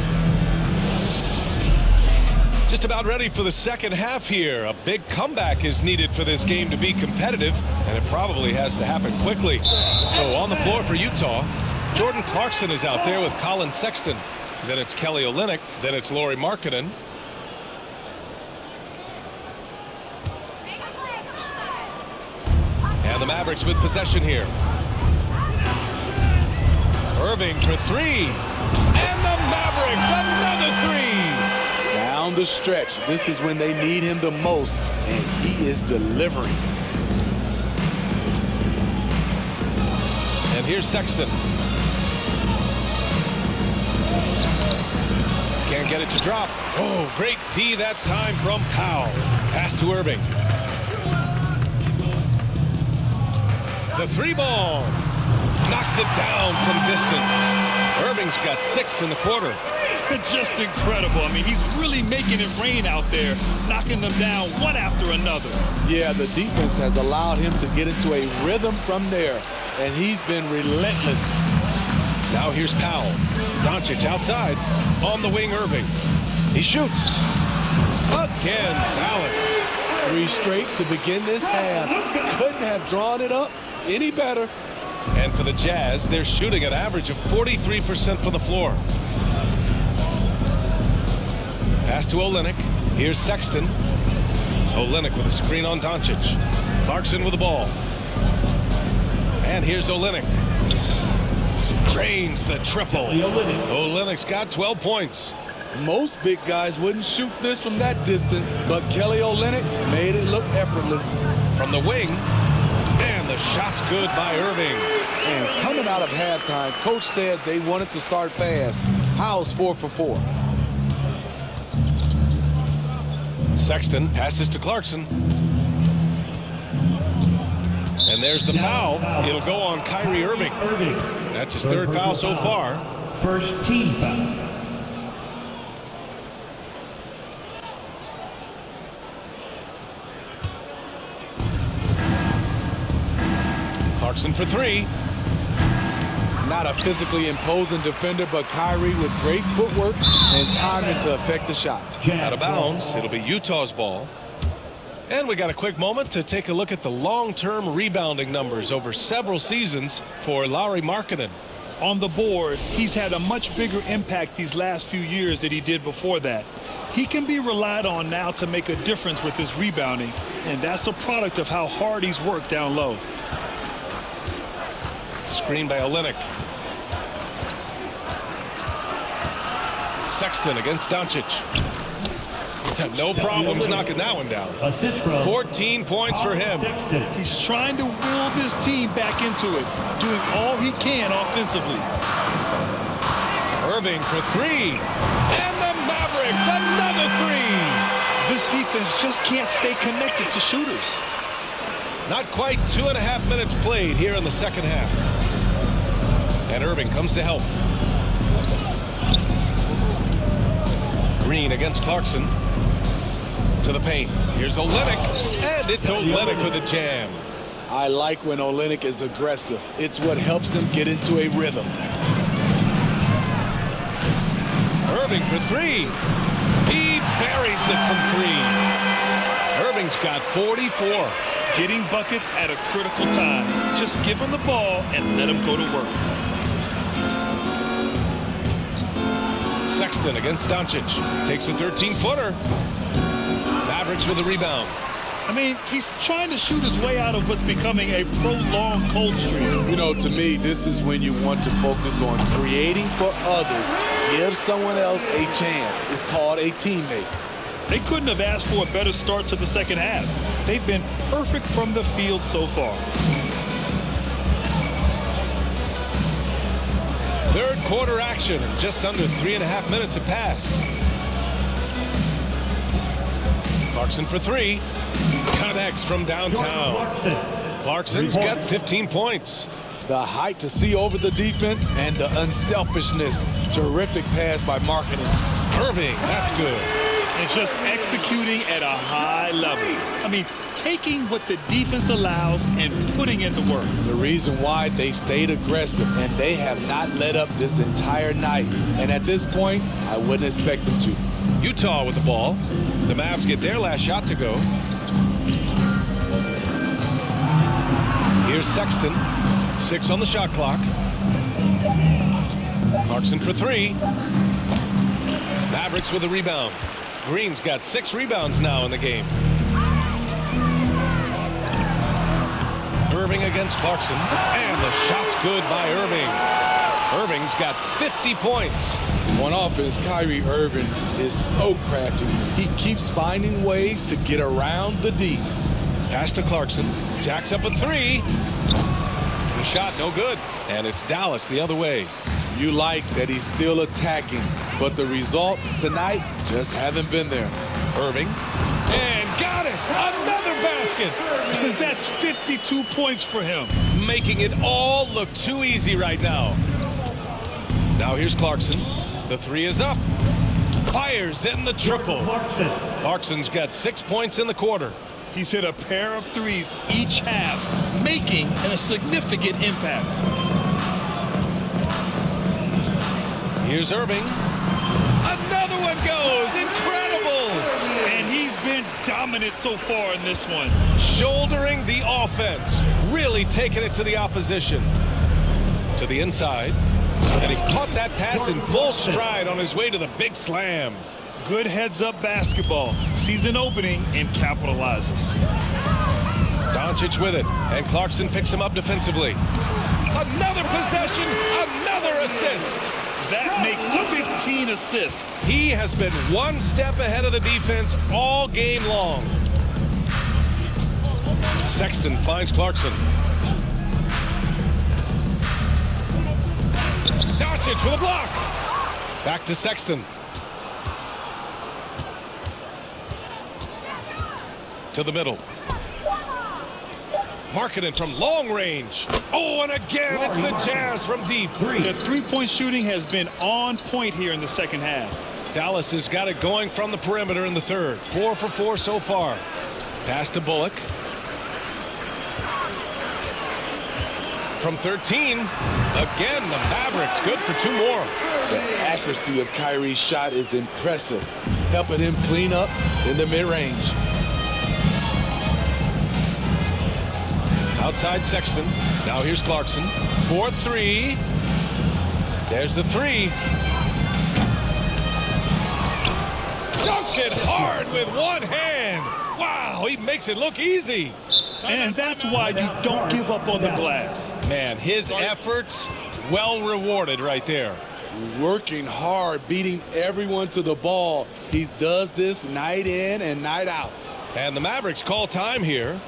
Just about ready for the second half here. A big comeback is needed for this game to be competitive, and it probably has to happen quickly. So on the floor for Utah, Jordan Clarkson is out there with Colin Sexton. Then it's Kelly Olynyk. Then it's Lauri Markkanen. And the Mavericks with possession here. Irving for 3. And the Mavericks, another 3. Down the stretch, this is when they need him the most, and he is delivering. And here's Sexton. Can't get it to drop. Oh, great D that time from Powell. Pass to Irving. The 3-ball. Knocks it down from distance. Irving's got 6 in the quarter. Just incredible. I mean, he's really making it rain out there, knocking them down one after another. Yeah, the defense has allowed him to get into a rhythm from there, and he's been relentless. Now here's Powell. Doncic outside. On the wing, Irving. He shoots. Again, Dallas. 3 straight to begin this half. Couldn't have drawn it up any better. And for the Jazz, they're shooting an average of 43% from the floor. Pass to Olynyk. Here's Sexton. Olynyk with a screen on Doncic. Clarkson with the ball. And here's Olynyk. Drains the triple. Olynyk's got 12 points. Most big guys wouldn't shoot this from that distance, but Kelly Olynyk made it look effortless. From the wing. And the shot's good by Irving. And coming out of halftime, coach said they wanted to start fast. How's 4 for 4? Sexton passes to Clarkson. And there's the foul. It'll go on Kyrie Irving. That's his 3rd foul so far. First team foul. Clarkson for 3. Not a physically imposing defender, but Kyrie with great footwork and timing to affect the shot. Out of bounds. It'll be Utah's ball. And we got a quick moment to take a look at the long-term rebounding numbers over several seasons for Lauri Markkanen. On the board, he's had a much bigger impact these last few years than he did before that. He can be relied on now to make a difference with his rebounding, and that's a product of how hard he's worked down low. Screen by Olynyk. Sexton against Doncic. No problems knocking that one down. 14 points for him. He's trying to will this team back into it, doing all he can offensively. Irving for 3. And the Mavericks, another 3. This defense just can't stay connected to shooters. Not quite 2.5 minutes played here in the second half. And Irving comes to help. Green against Clarkson. To the paint. Here's Olynyk. And it's Olynyk with a jam. I like when Olynyk is aggressive. It's what helps him get into a rhythm. Irving for 3. He buries it from 3. Irving's got 44. Getting buckets at a critical time. Just give him the ball and let him go to work. Sexton against Doncic. Takes a 13-footer. Mavericks with a rebound. I mean, he's trying to shoot his way out of what's becoming a prolonged cold streak. You know, to me, this is when you want to focus on creating for others. Give someone else a chance. It's called a teammate. They couldn't have asked for a better start to the second half. They've been perfect from the field so far. Third quarter action, and just under 3.5 minutes have passed. Clarkson for three. Connects from downtown. Clarkson's got 15 points. The height to see over the defense and the unselfishness. Terrific pass by Markkanen. Irving, that's good. And just executing at a high level. I mean, taking what the defense allows and putting in the work. The reason why they stayed aggressive, and they have not let up this entire night. And at this point, I wouldn't expect them to. Utah with the ball. The Mavs get their last shot to go. Here's Sexton. 6 on the shot clock. Clarkson for three. Mavericks with a rebound. Green's got 6 rebounds now in the game. Irving against Clarkson. And the shot's good by Irving. Irving's got 50 points. On offense, Kyrie Irving is so crafty. He keeps finding ways to get around the D. Pass to Clarkson. Jacks up a three. The shot no good. And it's Dallas the other way. You like that he's still attacking, but the results tonight just haven't been there. Irving. And got it. Another basket. That's 52 points for him. Making it all look too easy right now. Now here's Clarkson. The three is up. Fires in the triple. Clarkson's got 6 points in the quarter. He's hit a pair of threes each half, making a significant impact. Here's Irving. Another one goes. Incredible. And he's been dominant so far in this one. Shouldering the offense. Really taking it to the opposition. To the inside. And he caught that pass in full stride on his way to the big slam. Good heads-up basketball. Sees an opening and capitalizes. Doncic with it. And Clarkson picks him up defensively. Another possession. Another assist. That makes 15 assists. He has been one step ahead of the defense all game long. Sexton finds Clarkson. Doncic with a block. Back to Sexton. To the middle. Markkanen from long range. Oh, and again, it's the Jazz from deep. The three-point shooting has been on point here in the second half. Dallas has got it going from the perimeter in the third. 4 for 4 so far. Pass to Bullock. From 13. Again, the Mavericks good for 2 more. The accuracy of Kyrie's shot is impressive, helping him clean up in the mid-range. Outside Sexton. Now here's Clarkson. 4-3. There's the three. Dunks it hard with one hand. Wow, he makes it look easy. And that's why you don't give up on the glass. Man, his efforts well rewarded right there. Working hard, beating everyone to the ball. He does this night in and night out. And the Mavericks call time here.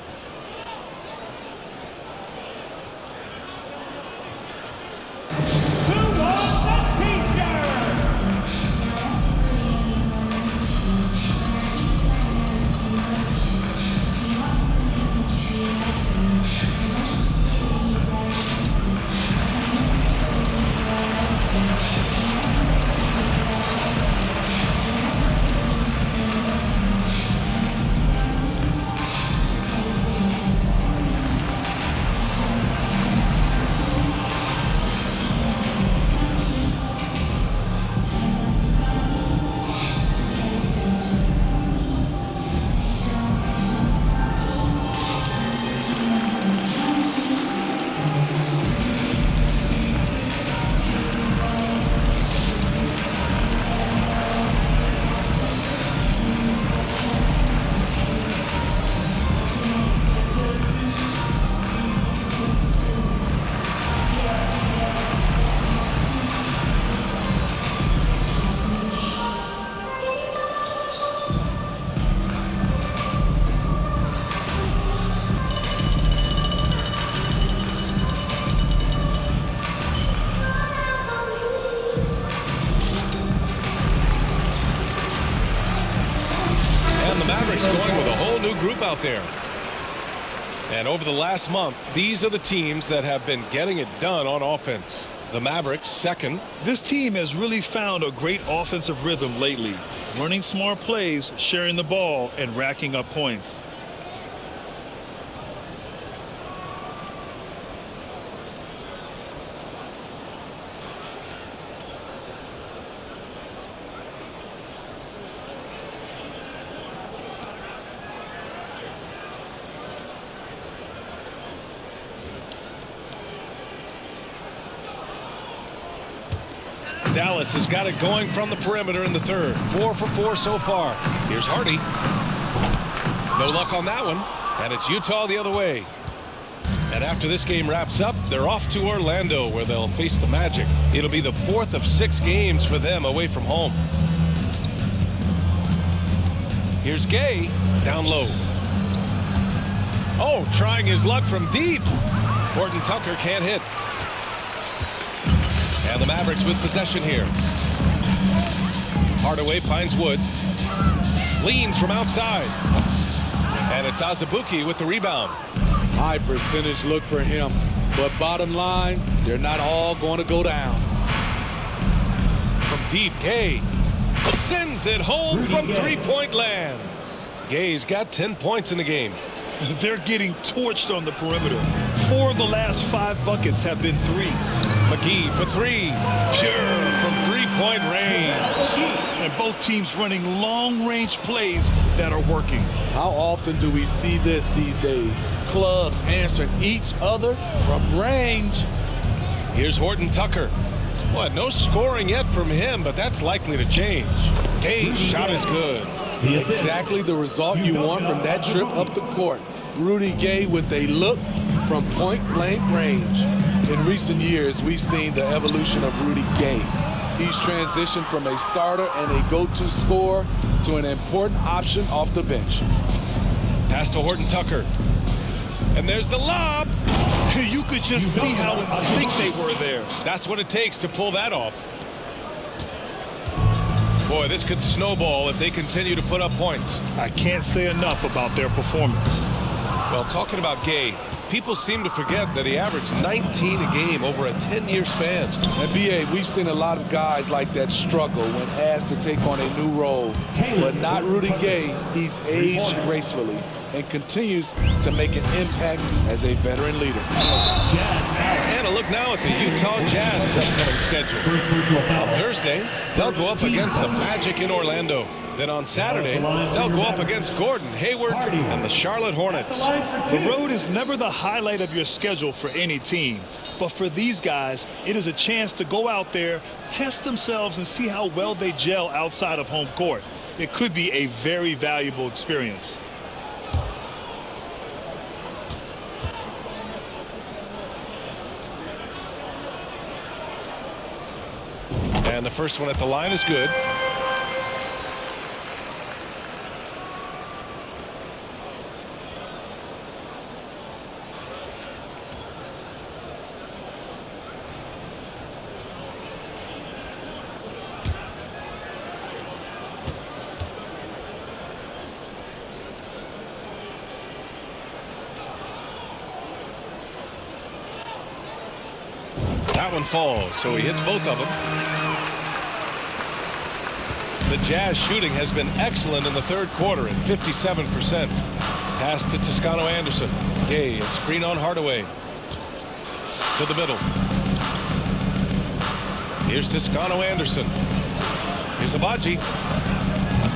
out there. And over the last month, these are the teams that have been getting it done on offense. The Mavericks, second. This team has really found a great offensive rhythm lately. Running smart plays, sharing the ball, and racking up points. Dallas has got it going from the perimeter in the third. 4 for 4 so far. Here's Hardy. No luck on that one. And it's Utah the other way. And after this game wraps up, they're off to Orlando where they'll face the Magic. It'll be the 4th of 6 games for them away from home. Here's Gay down low. Oh, trying his luck from deep. Horton Tucker can't hit. And the Mavericks with possession here. Hardaway finds Wood. Leans from outside. And it's Azubuike with the rebound. High percentage look for him. But bottom line, they're not all going to go down. From deep, Gay sends it home from three-point land. Gay's got 10 points in the game. They're getting torched on the perimeter. 4 of the last 5 buckets have been threes. McGee for 3. Pure from three-point range. And both teams running long-range plays that are working. How often do we see this these days? Clubs answering each other from range. Here's Horton Tucker. Well, no scoring yet from him, but that's likely to change. Gay's shot is good. Exactly the result you want from that trip up the court. Rudy Gay with a look from point-blank range. In recent years, we've seen the evolution of Rudy Gay. He's transitioned from a starter and a go-to scorer to an important option off the bench. Pass to Horton Tucker. And there's the lob. You could just see how in sync they were there. That's what it takes to pull that off. Boy, this could snowball if they continue to put up points. I can't say enough about their performance. Well, talking about Gay, people seem to forget that he averaged 19 a game over a 10-year span. And B.A., we've seen a lot of guys like that struggle when asked to take on a new role. But not Rudy Gay. He's aged gracefully and continues to make an impact as a veteran leader. And a look now at the Utah Jazz's upcoming schedule. On Thursday, they'll go up against the Magic in Orlando. Then on Saturday, they'll go up against Gordon, Hayward, and the Charlotte Hornets. The road is never the highlight of your schedule for any team. But for these guys, it is a chance to go out there, test themselves, and see how well they gel outside of home court. It could be a very valuable experience. And the first one at the line is good. That one falls, so he hits both of them. The Jazz shooting has been excellent in the third quarter at 57%. Pass to Toscano Anderson. Gay, a screen on Hardaway. To the middle. Here's Toscano Anderson. Here's Abaji.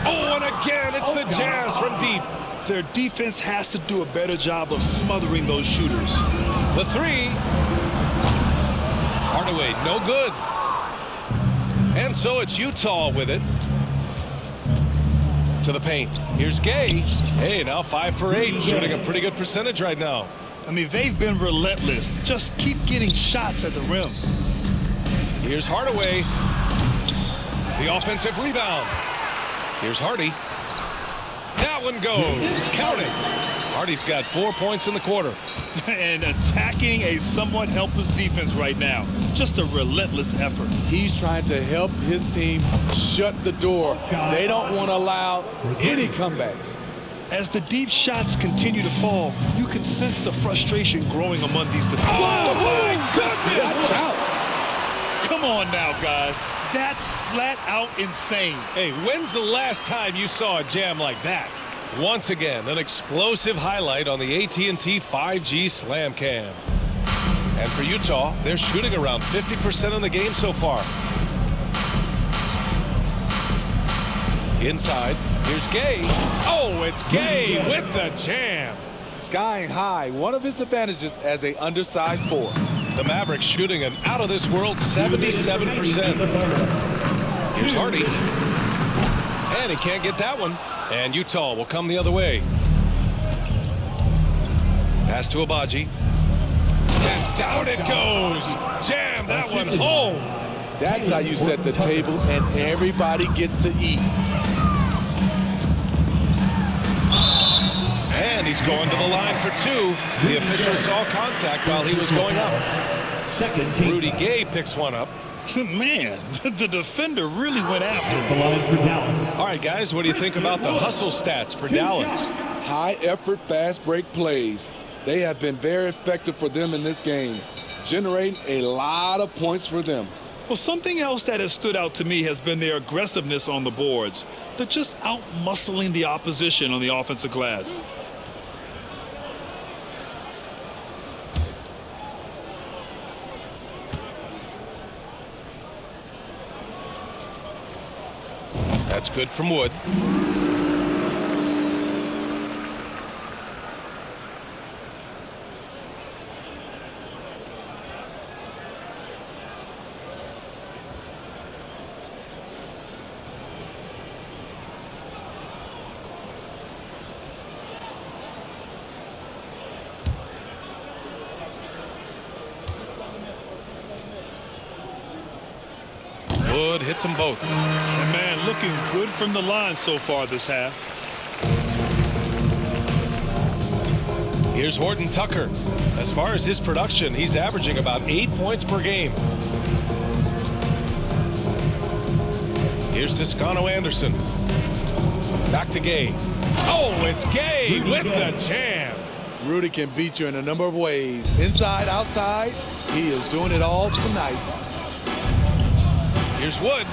Oh, and again, it's the Jazz from deep. Their defense has to do a better job of smothering those shooters. The 3. Hardaway, no good. And so it's Utah with it. To the paint. Here's Gay. Hey, now 5 for 8, shooting a pretty good percentage right now. I mean, they've been relentless. Just keep getting shots at the rim. Here's Hardaway. The offensive rebound. Here's Hardy. That one goes. Count it. Hardy's got 4 points in the quarter. And attacking a somewhat helpless defense right now. Just a relentless effort. He's trying to help his team shut the door. They don't want to allow any comebacks. As the deep shots continue to fall, you can sense the frustration growing among these defenders. Oh, my goodness! Come on now, guys. That's flat out insane. Hey, when's the last time you saw a jam like that? Once again, an explosive highlight on the AT&T 5G Slam Cam. And for Utah, they're shooting around 50% in the game so far. Inside, here's Gay. Oh, it's Gay with the jam. Skying high, one of his advantages as a undersized forward. The Mavericks shooting an out-of-this-world 77%. Here's Hardy. And he can't get that one. And Utah will come the other way. Pass to Abaji. And down it goes. Jam that one home. That's how you set the table and everybody gets to eat. And he's going to the line for two. The official saw contact while he was going up. Rudy Gay picks one up. Man, the defender really went after him. The line for Dallas. All right, guys, what do you think about the hustle stats for Dallas? High effort, fast break plays. They have been very effective for them in this game, generating a lot of points for them. Well, something else that has stood out to me has been their aggressiveness on the boards. They're just out-muscling the opposition on the offensive glass. That's good from Wood. Wood hits them both. And man, looking good from the line so far this half. Here's Horton Tucker. As far as his production, he's averaging about 8 points per game. Here's Toscano Anderson. Back to Gay. Oh, it's Gay with the jam. Rudy can beat you in a number of ways. Inside, outside, he is doing it all tonight. Here's Wood.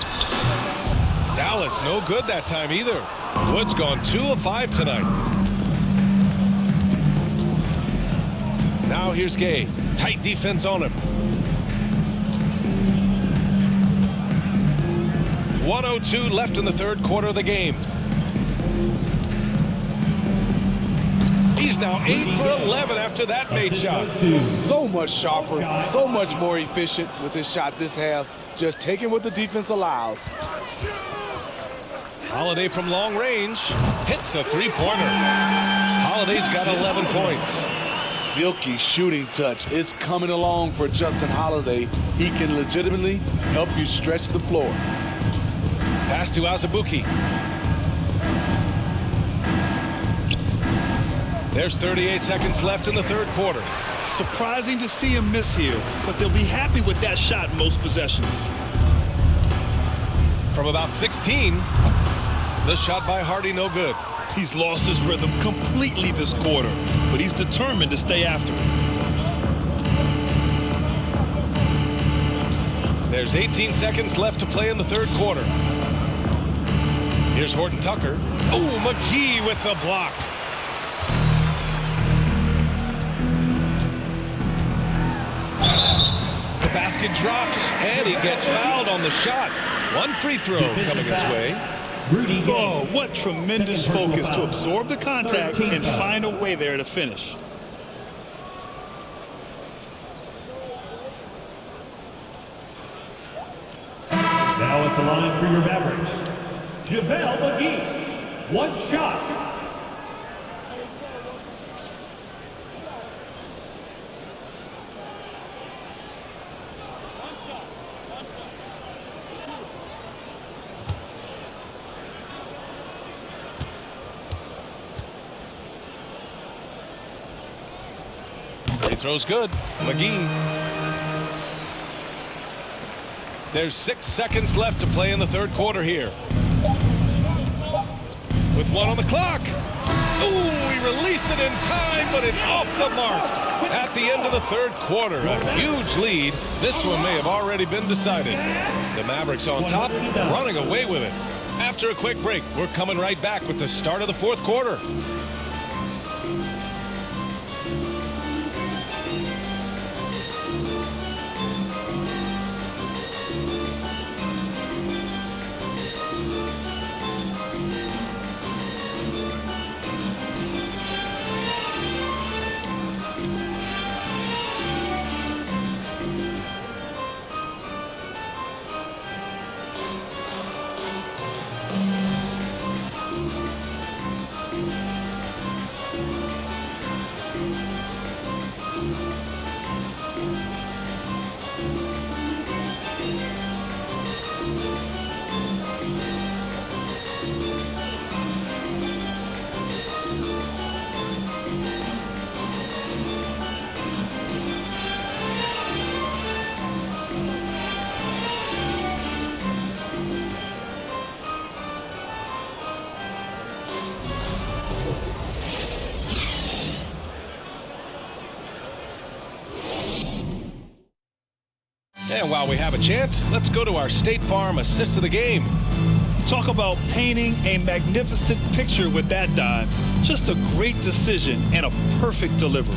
Dallas no good that time either. Wood's gone 2 of 5 tonight. Now here's Gay. Tight defense on him. 1:02 left in the third quarter of the game. He's now 8 for 11 after that made shot. So much sharper, so much more efficient with his shot this half. Just taking what the defense allows. Holiday from long range hits a three-pointer. Holiday's got 11 points. Silky shooting touch is coming along for Justin Holiday. He can legitimately help you stretch the floor. Pass to Azubuike. There's 38 seconds left in the third quarter. Surprising to see him miss here, but they'll be happy with that shot in most possessions. From about 16, the shot by Hardy no good. He's lost his rhythm completely this quarter, but he's determined to stay after it. There's 18 seconds left to play in the third quarter. Here's Horton Tucker. Oh, McGee with the block. The basket drops, and he gets fouled on the shot. One free throw coming his way. Oh, what tremendous focus to absorb the contact and find a way there to finish. Now at the line for your Mavericks, JaVale McGee. One shot. He throws good. McGee. There's 6 seconds left to play in the third quarter here. With 1 on the clock. Ooh, he released it in time, but it's off the mark. At the end of the third quarter, a huge lead. This one may have already been decided. The Mavericks on top, running away with it. After a quick break, we're coming right back with the start of the fourth quarter. And while we have a chance, let's go to our State Farm assist of the game. Talk about painting a magnificent picture with that dive. Just a great decision and a perfect delivery.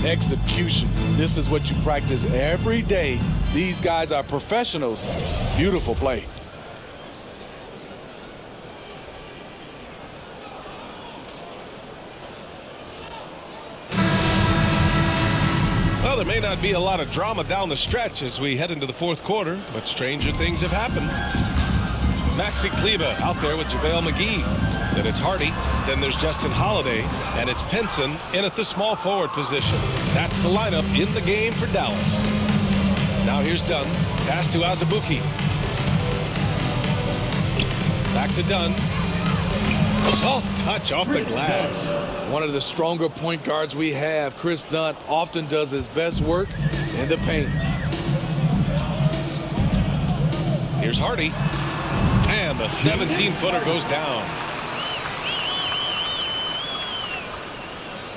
Execution. This is what you practice every day. These guys are professionals. Beautiful play. Well, there may not be a lot of drama down the stretch as we head into the fourth quarter, but stranger things have happened. Maxi Kleber out there with JaVale McGee. Then it's Hardy. Then there's Justin Holiday. And it's Pinson in at the small forward position. That's the lineup in the game for Dallas. Now here's Dunn. Pass to Azubuike. Back to Dunn. Soft touch off the glass. One of the stronger point guards we have, Chris Dunn, often does his best work in the paint. Here's Hardy. And the 17-footer goes down.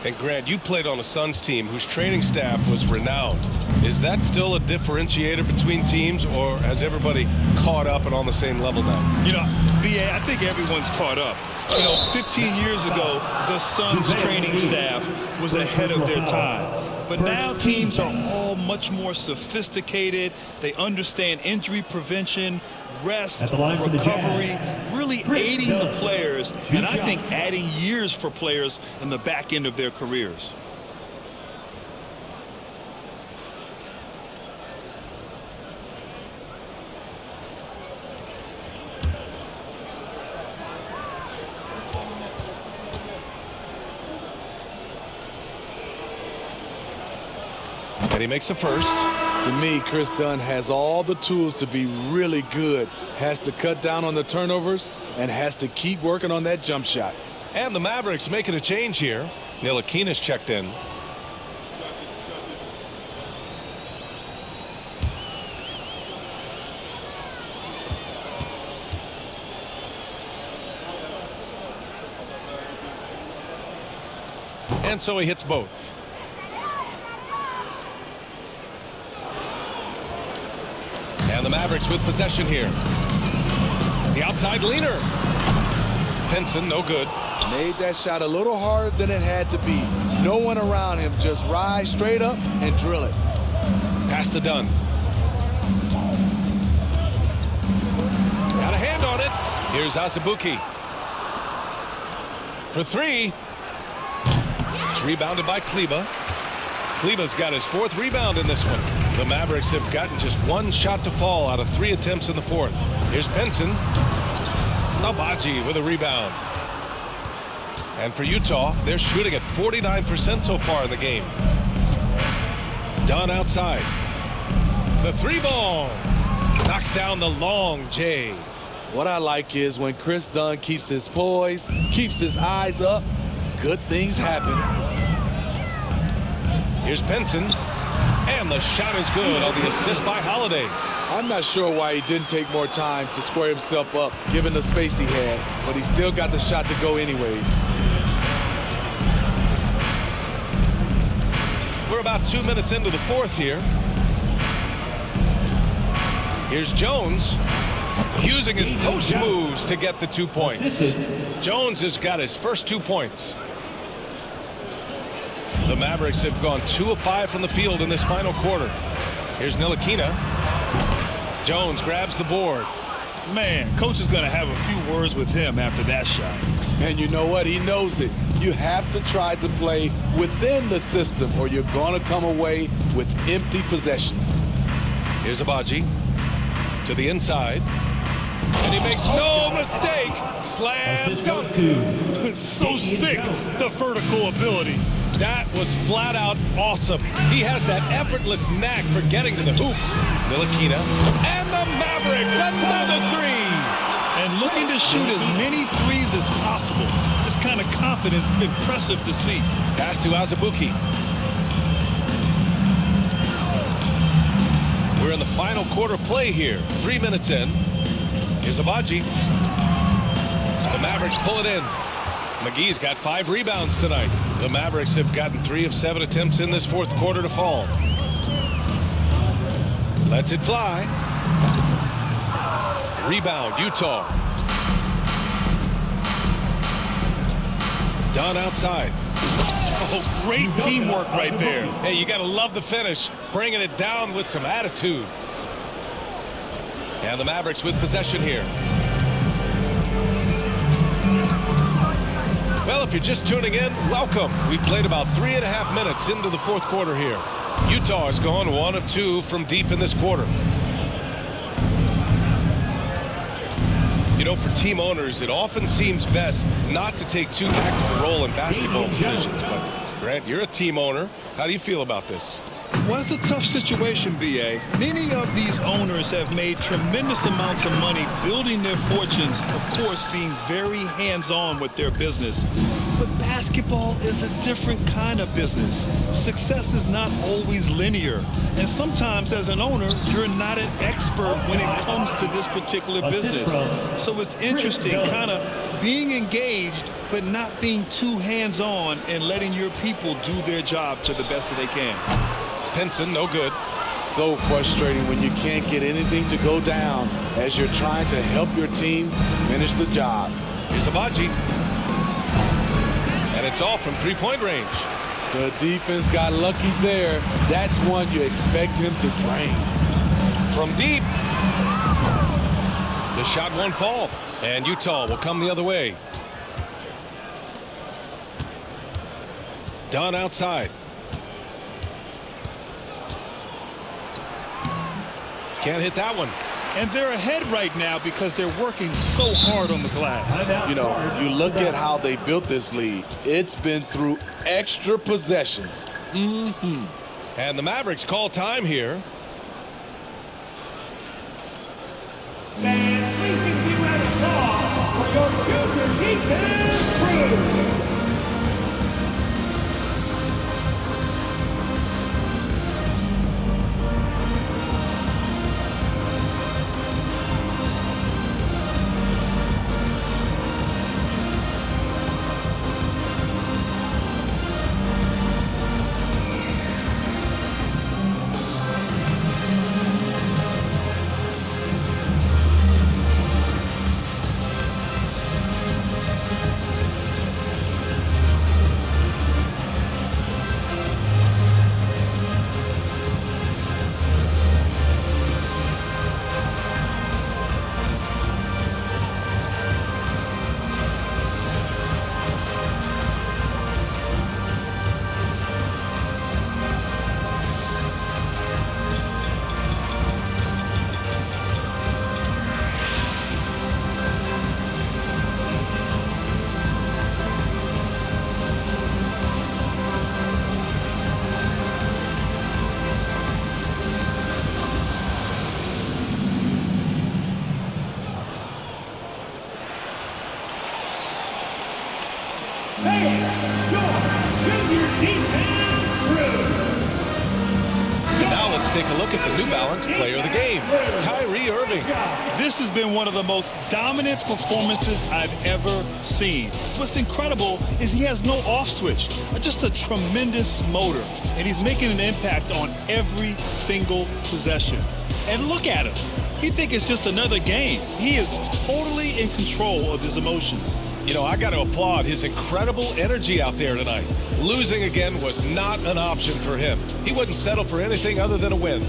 And Grant, you played on a Suns team whose training staff was renowned. Is that still a differentiator between teams, or has everybody caught up and on the same level now? You know, B.A., I think everyone's caught up. You know, 15 years ago, the Suns training staff was ahead of their time. But now teams are all much more sophisticated. They understand injury prevention, rest, recovery, really aiding the players, and I think adding years for players in the back end of their careers. And he makes a first. To me, Chris Dunn has all the tools to be really good. Has to cut down on the turnovers and has to keep working on that jump shot. And the Mavericks making a change here. Ntilikina's checked in. And so he hits both. And the Mavericks with possession here. The outside leaner. Pinson, no good. Made that shot a little harder than it had to be. No one around him. Just rise straight up and drill it. Pass to Dunn. Got a hand on it. Here's Azubuike. For three. It's rebounded by Kleber. Kleber's got his fourth rebound in this one. The Mavericks have gotten just one shot to fall out of 3 attempts in the fourth. Here's Pinson. Nabaji with a rebound. And for Utah, they're shooting at 49% so far in the game. Dunn outside. The three ball. Knocks down the long J. What I like is when Chris Dunn keeps his poise, keeps his eyes up, good things happen. Here's Pinson. And the shot is good on the assist by Holiday. I'm not sure why he didn't take more time to square himself up, given the space he had, but he still got the shot to go anyways. about 2 minutes into the fourth here. Here's Jones using his post moves to get the 2 points. Jones has got his first 2 points. The Mavericks have gone 2 of 5 from the field in this final quarter. Here's Ntilikina. Jones grabs the board. Man, coach is going to have a few words with him after that shot. And you know what? He knows it. You have to try to play within the system or you're going to come away with empty possessions. Here's Agbaji to the inside. And he makes no mistake. Slam dunk. So sick, the vertical ability. That was flat out awesome. He has that effortless knack for getting to the hoop. Ntilikina and the Mavericks, another three. And looking to shoot as many threes as possible. This kind of confidence, impressive to see. Pass to Azubuike. We're in the final quarter play here. 3 minutes in. Here's Agbaji. The Mavericks pull it in. McGee's got 5 rebounds tonight. The Mavericks have gotten 3 of 7 attempts in this fourth quarter to fall. Lets it fly. Rebound, Utah. Done outside. Oh, great teamwork right there. Hey, you got to love the finish. Bringing it down with some attitude. And the Mavericks with possession here. Well, if you're just tuning in, welcome. We've played about 3.5 minutes into the fourth quarter here. Utah has gone 1 of 2 from deep in this quarter. You know, for team owners, it often seems best not to take too active a role in basketball decisions. But, Grant, you're a team owner. How do you feel about this? Well, it's a tough situation, B.A. Many of these owners have made tremendous amounts of money building their fortunes, of course, being very hands-on with their business. But basketball is a different kind of business. Success is not always linear. And sometimes, as an owner, you're not an expert when it comes to this particular business. So it's interesting kind of being engaged, but not being too hands-on and letting your people do their job to the best that they can. Pinson, no good. So frustrating when you can't get anything to go down as you're trying to help your team finish the job. Here's Agbaji. And it's off from 3-point range. The defense got lucky there. That's one you expect him to drain. From deep. The shot won't fall. And Utah will come the other way. Dunn outside. Can't hit that one. And they're ahead right now because they're working so hard on the glass. You know, you look at how they built this lead. It's been through extra possessions. And the Mavericks call time here. And please give me a round of applause for your future defense crew. Now let's take a look at the New Balance player of the game, Kyrie Irving. game. This has been one of the most dominant performances I've ever seen. What's incredible is he has no off switch, just a tremendous motor, and he's making an impact on every single possession. And look at him. He thinks it's just another game. He is totally in control of his emotions. You know, I got to applaud his incredible energy out there tonight. Losing again was not an option for him. He wouldn't settle for anything other than a win.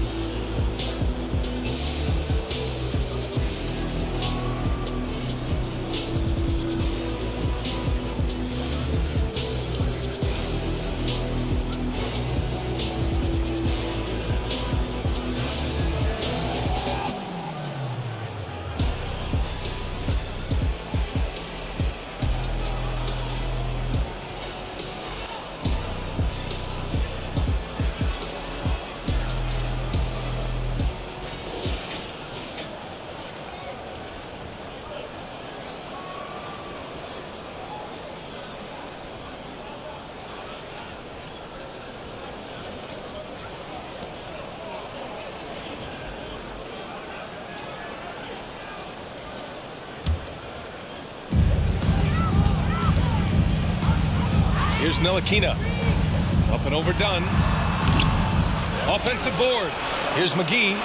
Here's Ntilikina. Up and overdone. Offensive board. Here's McGee.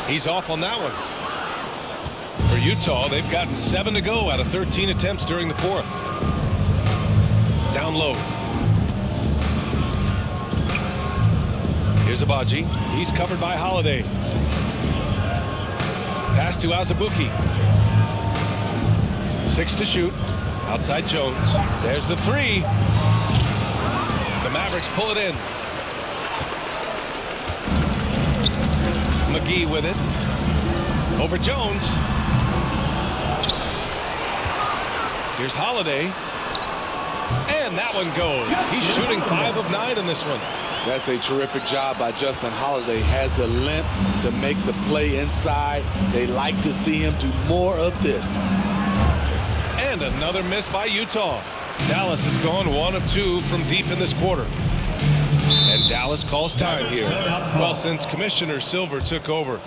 He's off on that one. For Utah, they've gotten 7 to go out of 13 attempts during the fourth. Down low. Here's Abaji. He's covered by Holiday. Pass to Azubuike. 6 to shoot. Outside Jones. There's the 3. The Mavericks pull it in. McGee with it. Over Jones. Here's Holiday. And that one goes. He's shooting 5 of 9 in this one. That's a terrific job by Justin Holiday. Has the length to make the play inside. They like to see him do more of this. And another miss by Utah. Dallas has gone 1 of 2 from deep in this quarter. And Dallas calls time here. Well, since Commissioner Silver took over,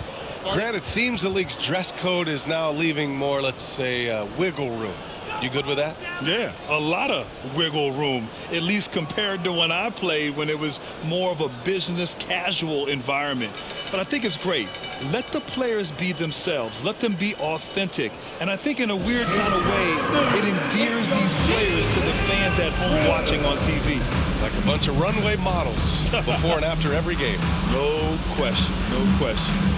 Grant, it seems the league's dress code is now leaving more, let's say, wiggle room. You good with that? Yeah, a lot of wiggle room, at least compared to when I played, when it was more of a business casual environment. But I think it's great. Let the players be themselves. Let them be authentic. And I think in a weird kind of way, it endears these players to the fans at home watching on TV. Like a bunch of runway models before and after every game. No question, no question.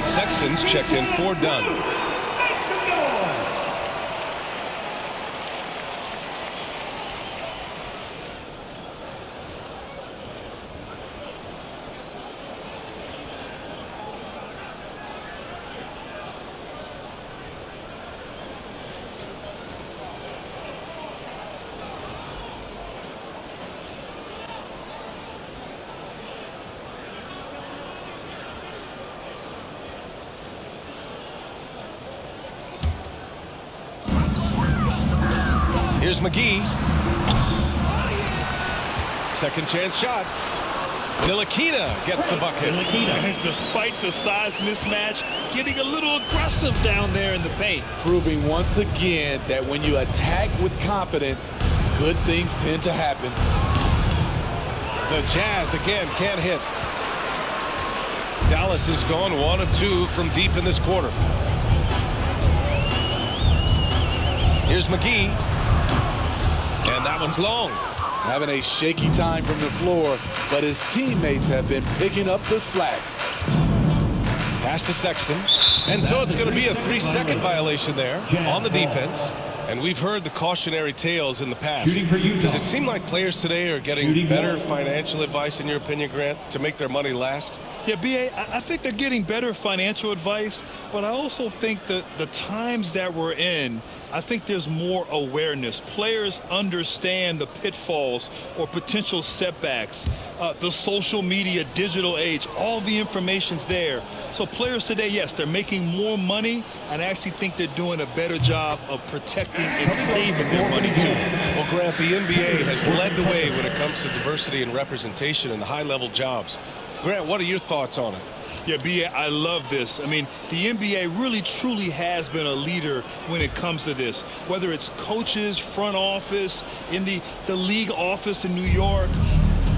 Sexton's checked in for Dunn. Here's McGee. Second chance shot. Ntilikina gets the bucket. And despite the size mismatch, getting a little aggressive down there in the paint. Proving once again that when you attack with confidence, good things tend to happen. The Jazz again can't hit. Dallas has gone 1 of 2 from deep in this quarter. Here's McGee. And that one's long. Having a shaky time from the floor, but his teammates have been picking up the slack. Pass to Sexton. And so it's going to be a 3-second violation there on the defense. And we've heard the cautionary tales in the past. Does it seem like players today are getting better financial advice, in your opinion, Grant, to make their money last? Yeah, B.A., I think they're getting better financial advice, but I also think that the times that we're in, I think there's more awareness. Players understand the pitfalls or potential setbacks, the social media, digital age, all the information's there. So players today, yes, they're making more money, and I actually think they're doing a better job of protecting and saving their money too. Well, Grant, the NBA has led the way when it comes to diversity and representation in the high-level jobs. Grant, what are your thoughts on it? Yeah, B.A., I love this. I mean, the NBA really, truly has been a leader when it comes to this. Whether it's coaches, front office, in the league office in New York,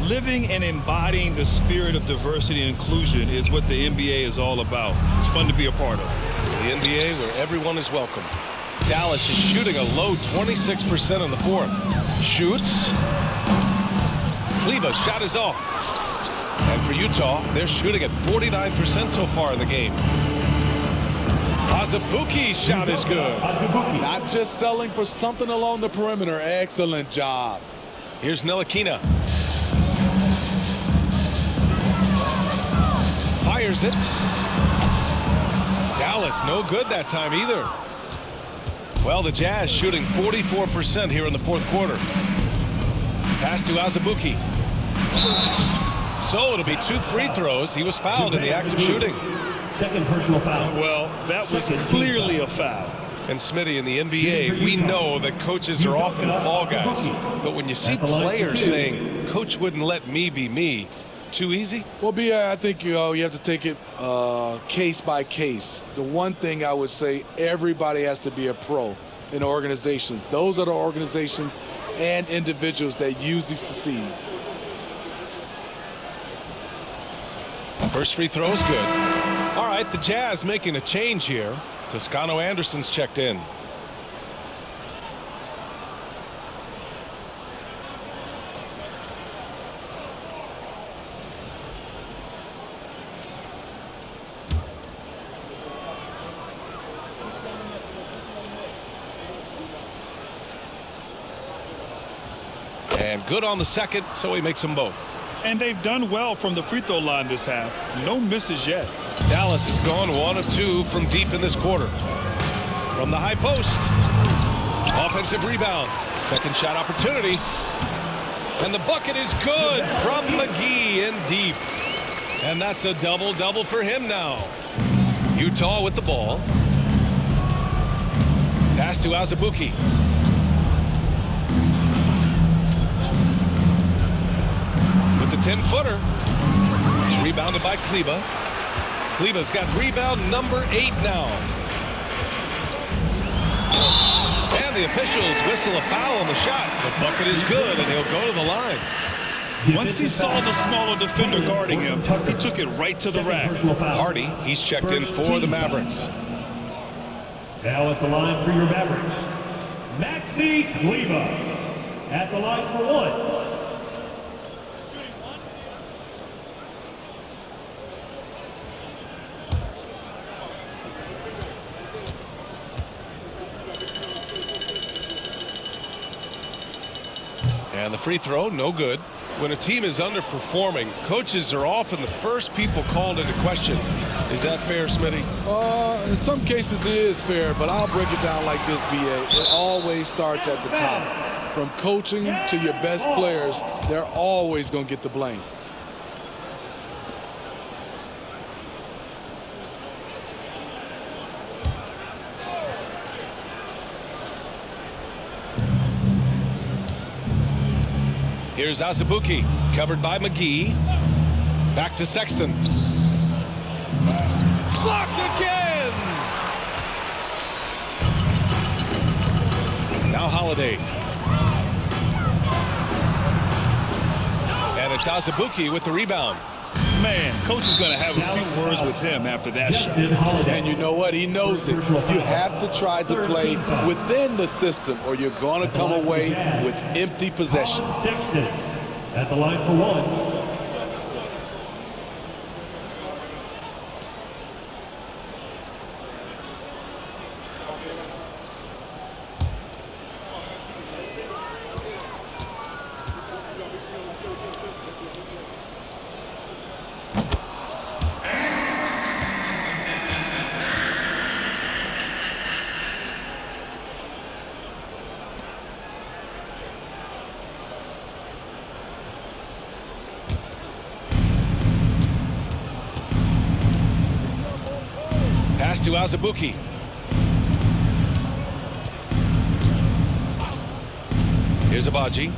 living and embodying the spirit of diversity and inclusion is what the NBA is all about. It's fun to be a part of. The NBA where everyone is welcome. Dallas is shooting a low 26% in the fourth. Shoots. Kleber's shot is off. And for Utah, they're shooting at 49% so far in the game. Azubuike's shot is good. Not just selling for something along the perimeter. Excellent job. Here's Ntilikina. Fires it. Dallas no good that time either. Well, the Jazz shooting 44% here in the fourth quarter. Pass to Azubuike. So it'll be 2 free throws. He was fouled in the act of shooting. Second personal foul. Well, that was clearly a foul. And Smitty, in the NBA, we know that coaches are often fall guys. But when you see players saying, "Coach wouldn't let me be me," too easy? Well, I think you have to take it case by case. The one thing I would say, everybody has to be a pro in organizations. Those are the organizations and individuals that usually succeed. First free throw is good. All right, the Jazz making a change here. Toscano Anderson's checked in. And good on the second, so he makes them both. And they've done well from the free throw line this half. No misses yet. Dallas has gone 1 of 2 from deep in this quarter. From the high post. Offensive rebound. Second shot opportunity. And the bucket is good from McGee in deep. And that's a double-double for him now. Utah with the ball. Pass to Azubuike. The 10-footer. It's rebounded by Kleber. Kleber's got rebound number 8 now. And the officials whistle a foul on the shot. The bucket is good, and he'll go to the line. Once he saw the smaller defender guarding him, he took it right to the rack. Hardy, he's checked in for the Mavericks. Now at the line for your Mavericks, Maxi Kleber. At the line for 1. And the free throw, no good. When a team is underperforming, coaches are often the first people called into question. Is that fair, Smitty? In some cases it is fair, but I'll break it down like this, B.A. It always starts at the top. From coaching to your best players, they're always going to get the blame. Here's Azubuike, covered by McGee. Back to Sexton. Blocked again! Now Holiday. And it's Azubuike with the rebound. Man, coach is going to have a few words with him after that shot. And you know what? He knows it. You have to try to play within the system or you're going to come away with empty possessions. Sexton at the line for one. Pass to Azubuike. Here's Agbaji.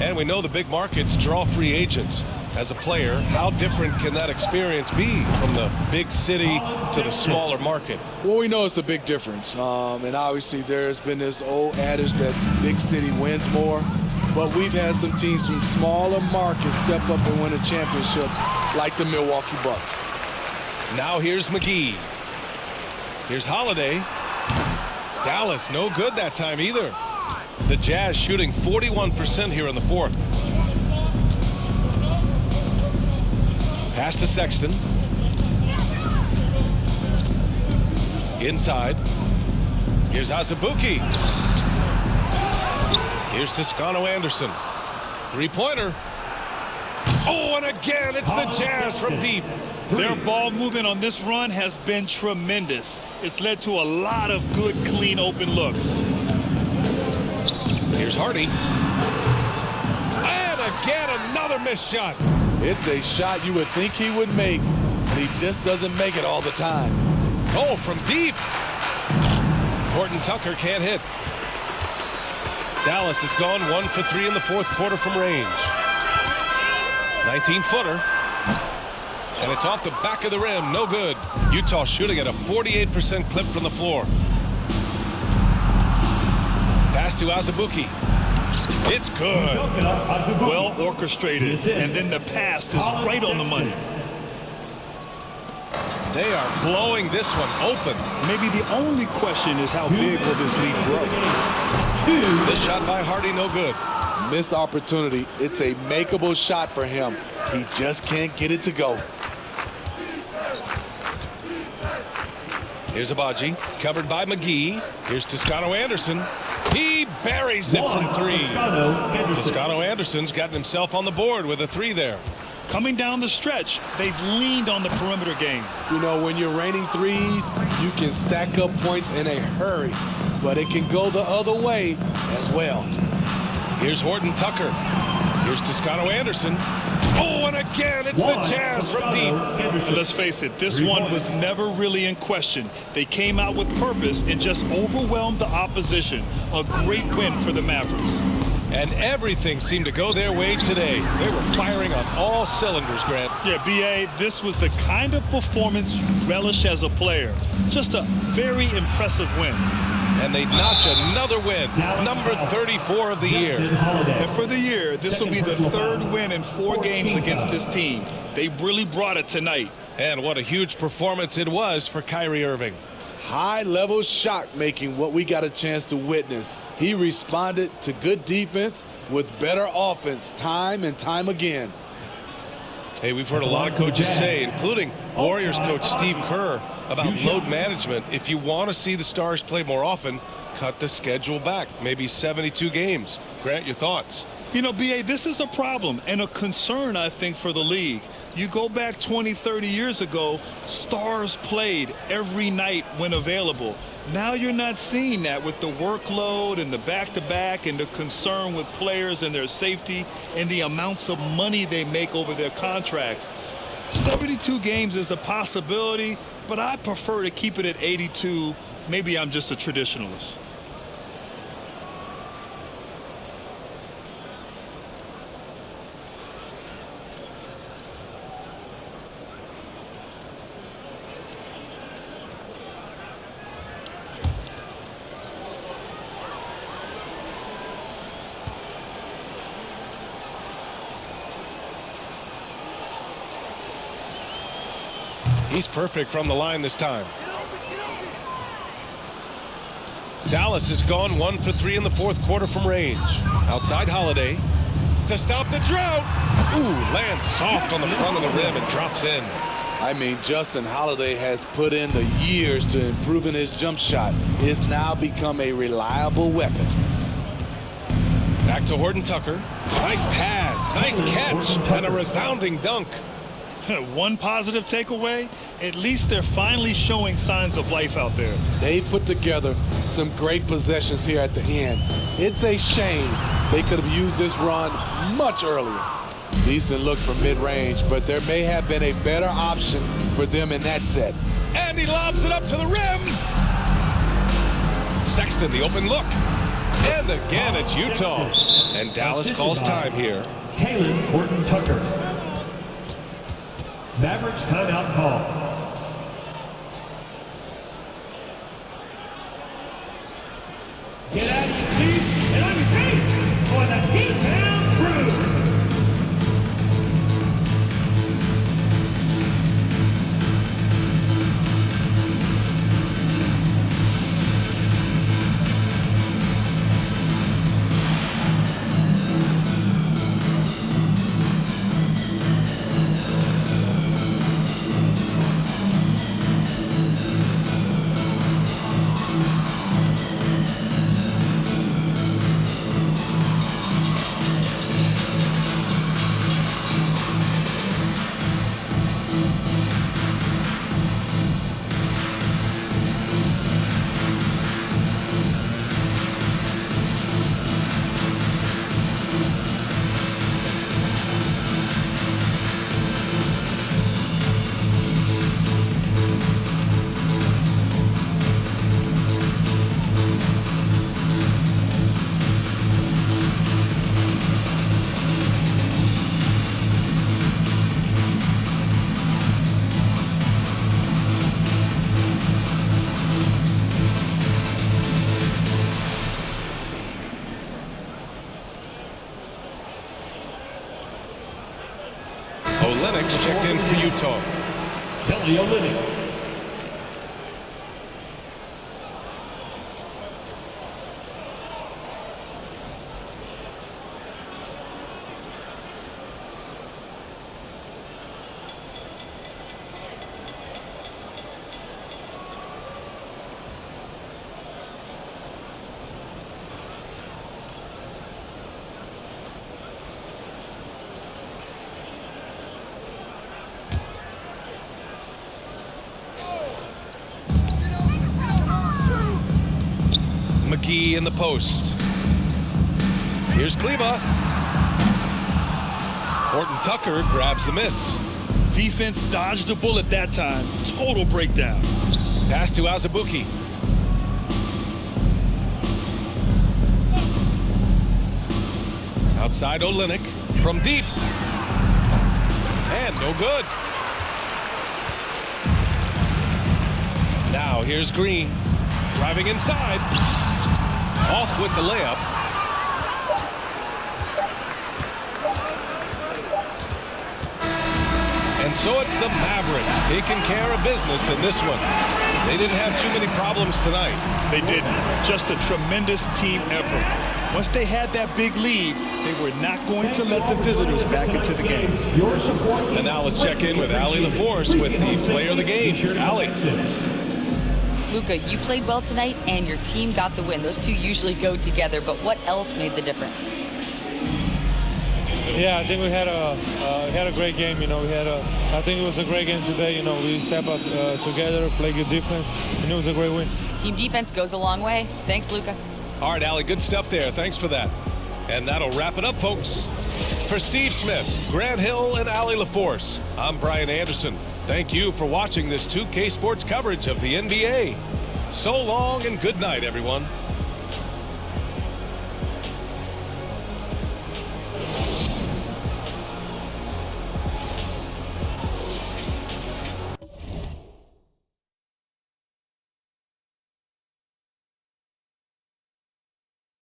And we know the big markets draw free agents. As a player, how different can that experience be from the big city to the smaller market? Well, we know it's a big difference. And obviously there's been this old adage that big city wins more. But we've had some teams from smaller markets step up and win a championship, like the Milwaukee Bucks. Now here's McGee. Here's Holiday. Dallas, no good that time either. The Jazz shooting 41% here in the fourth. Pass to Sexton. Inside. Here's Azubuike. Here's Toscano-Anderson. Three-pointer. Oh, and again, it's the Jazz from deep. Their ball movement on this run has been tremendous. It's led to a lot of good, clean, open looks. Here's Hardy. And again, another missed shot. It's a shot you would think he would make, and he just doesn't make it all the time. Oh, from deep. Horton Tucker can't hit. Dallas has gone 1 for 3 in the fourth quarter from range. 19-footer. And it's off the back of the rim. No good. Utah shooting at a 48% clip from the floor. Pass to Azubuike. It's good. Well orchestrated. And then the pass is right on the money. They are blowing this one open. Maybe the only question is how big will this lead grow? The shot by Hardy, no good. Missed opportunity. It's a makeable shot for him. He just can't get it to go. Here's Agbaji, covered by McGee. Here's Toscano-Anderson. He buries it from three. Toscano-Anderson's gotten himself on the board with a three there. Coming down the stretch, they've leaned on the perimeter game. You know, when you're raining threes, you can stack up points in a hurry, but it can go the other way as well. Here's Horton Tucker. Here's Toscano-Anderson. Oh, and again, it's the Jazz from deep. Let's face it, this one was never really in question. They came out with purpose and just overwhelmed the opposition. A great win for the Mavericks. And everything seemed to go their way today. They were firing on all cylinders, Grant. Yeah, B.A., this was the kind of performance you relish as a player. Just a very impressive win. And they notch another win, number 34 of the year. And for the year, this will be the third win in 4 games against this team. They really brought it tonight. And what a huge performance it was for Kyrie Irving. High-level shot making, what we got a chance to witness. He responded to good defense with better offense time and time again. Hey, we've heard a lot of coaches say, including Warriors coach Steve Kerr, about load management. If you want to see the Stars play more often, cut the schedule back, maybe 72 games. Grant, your thoughts? You know, B.A., this is a problem and a concern, I think, for the league. You go back 20, 30 years ago, Stars played every night when available. Now you're not seeing that with the workload and the back-to-back and the concern with players and their safety and the amounts of money they make over their contracts. 72 games is a possibility, but I prefer to keep it at 82. Maybe I'm just a traditionalist. He's perfect from the line this time. Dallas has gone 1 for 3 in the fourth quarter from range. Outside Holiday to stop the drought. Ooh, lands soft on the front of the rim and drops in. I mean, Justin Holiday has put in the years to improving his jump shot. It's now become a reliable weapon. Back to Horton Tucker. Nice pass, nice catch, and a resounding dunk. One positive takeaway, at least they're finally showing signs of life out there. They put together some great possessions here at the end. It's a shame they could have used this run much earlier. Decent look from mid-range, but there may have been a better option for them in that set. And he lobs it up to the rim. Sexton, the open look. And again, it's Utah. And Dallas calls time here. Taylor Horton Tucker. Mavericks timeout call. Get out of your seat and on your feet for the Heat-Town Crew. Olenek's checked in for Utah. Kelly Olynyk. McGee in the post. Here's Kleba. Horton Tucker grabs the miss. Defense dodged a bullet that time. Total breakdown. Pass to Azubuike. Outside Olynyk from deep. And no good. Now here's Green. Driving inside. Off with the layup. And so it's the Mavericks taking care of business in this one. They didn't have too many problems tonight. They didn't. Just a tremendous team effort. Once they had that big lead, they were not going to let the visitors back into the game. And now let's check in with Allie LaForce with the player of the game. Allie. Luka, you played well tonight, and your team got the win. Those two usually go together, but what else made the difference? Yeah, I think we had a great game. I think it was a great game today. We stepped up together, played good defense, and it was a great win. Team defense goes a long way. Thanks, Luka. All right, Allie, good stuff there. Thanks for that. And that'll wrap it up, folks. For Steve Smith, Grant Hill, and Allie LaForce, I'm Brian Anderson. Thank you for watching this 2K Sports coverage of the NBA. So long and good night, everyone.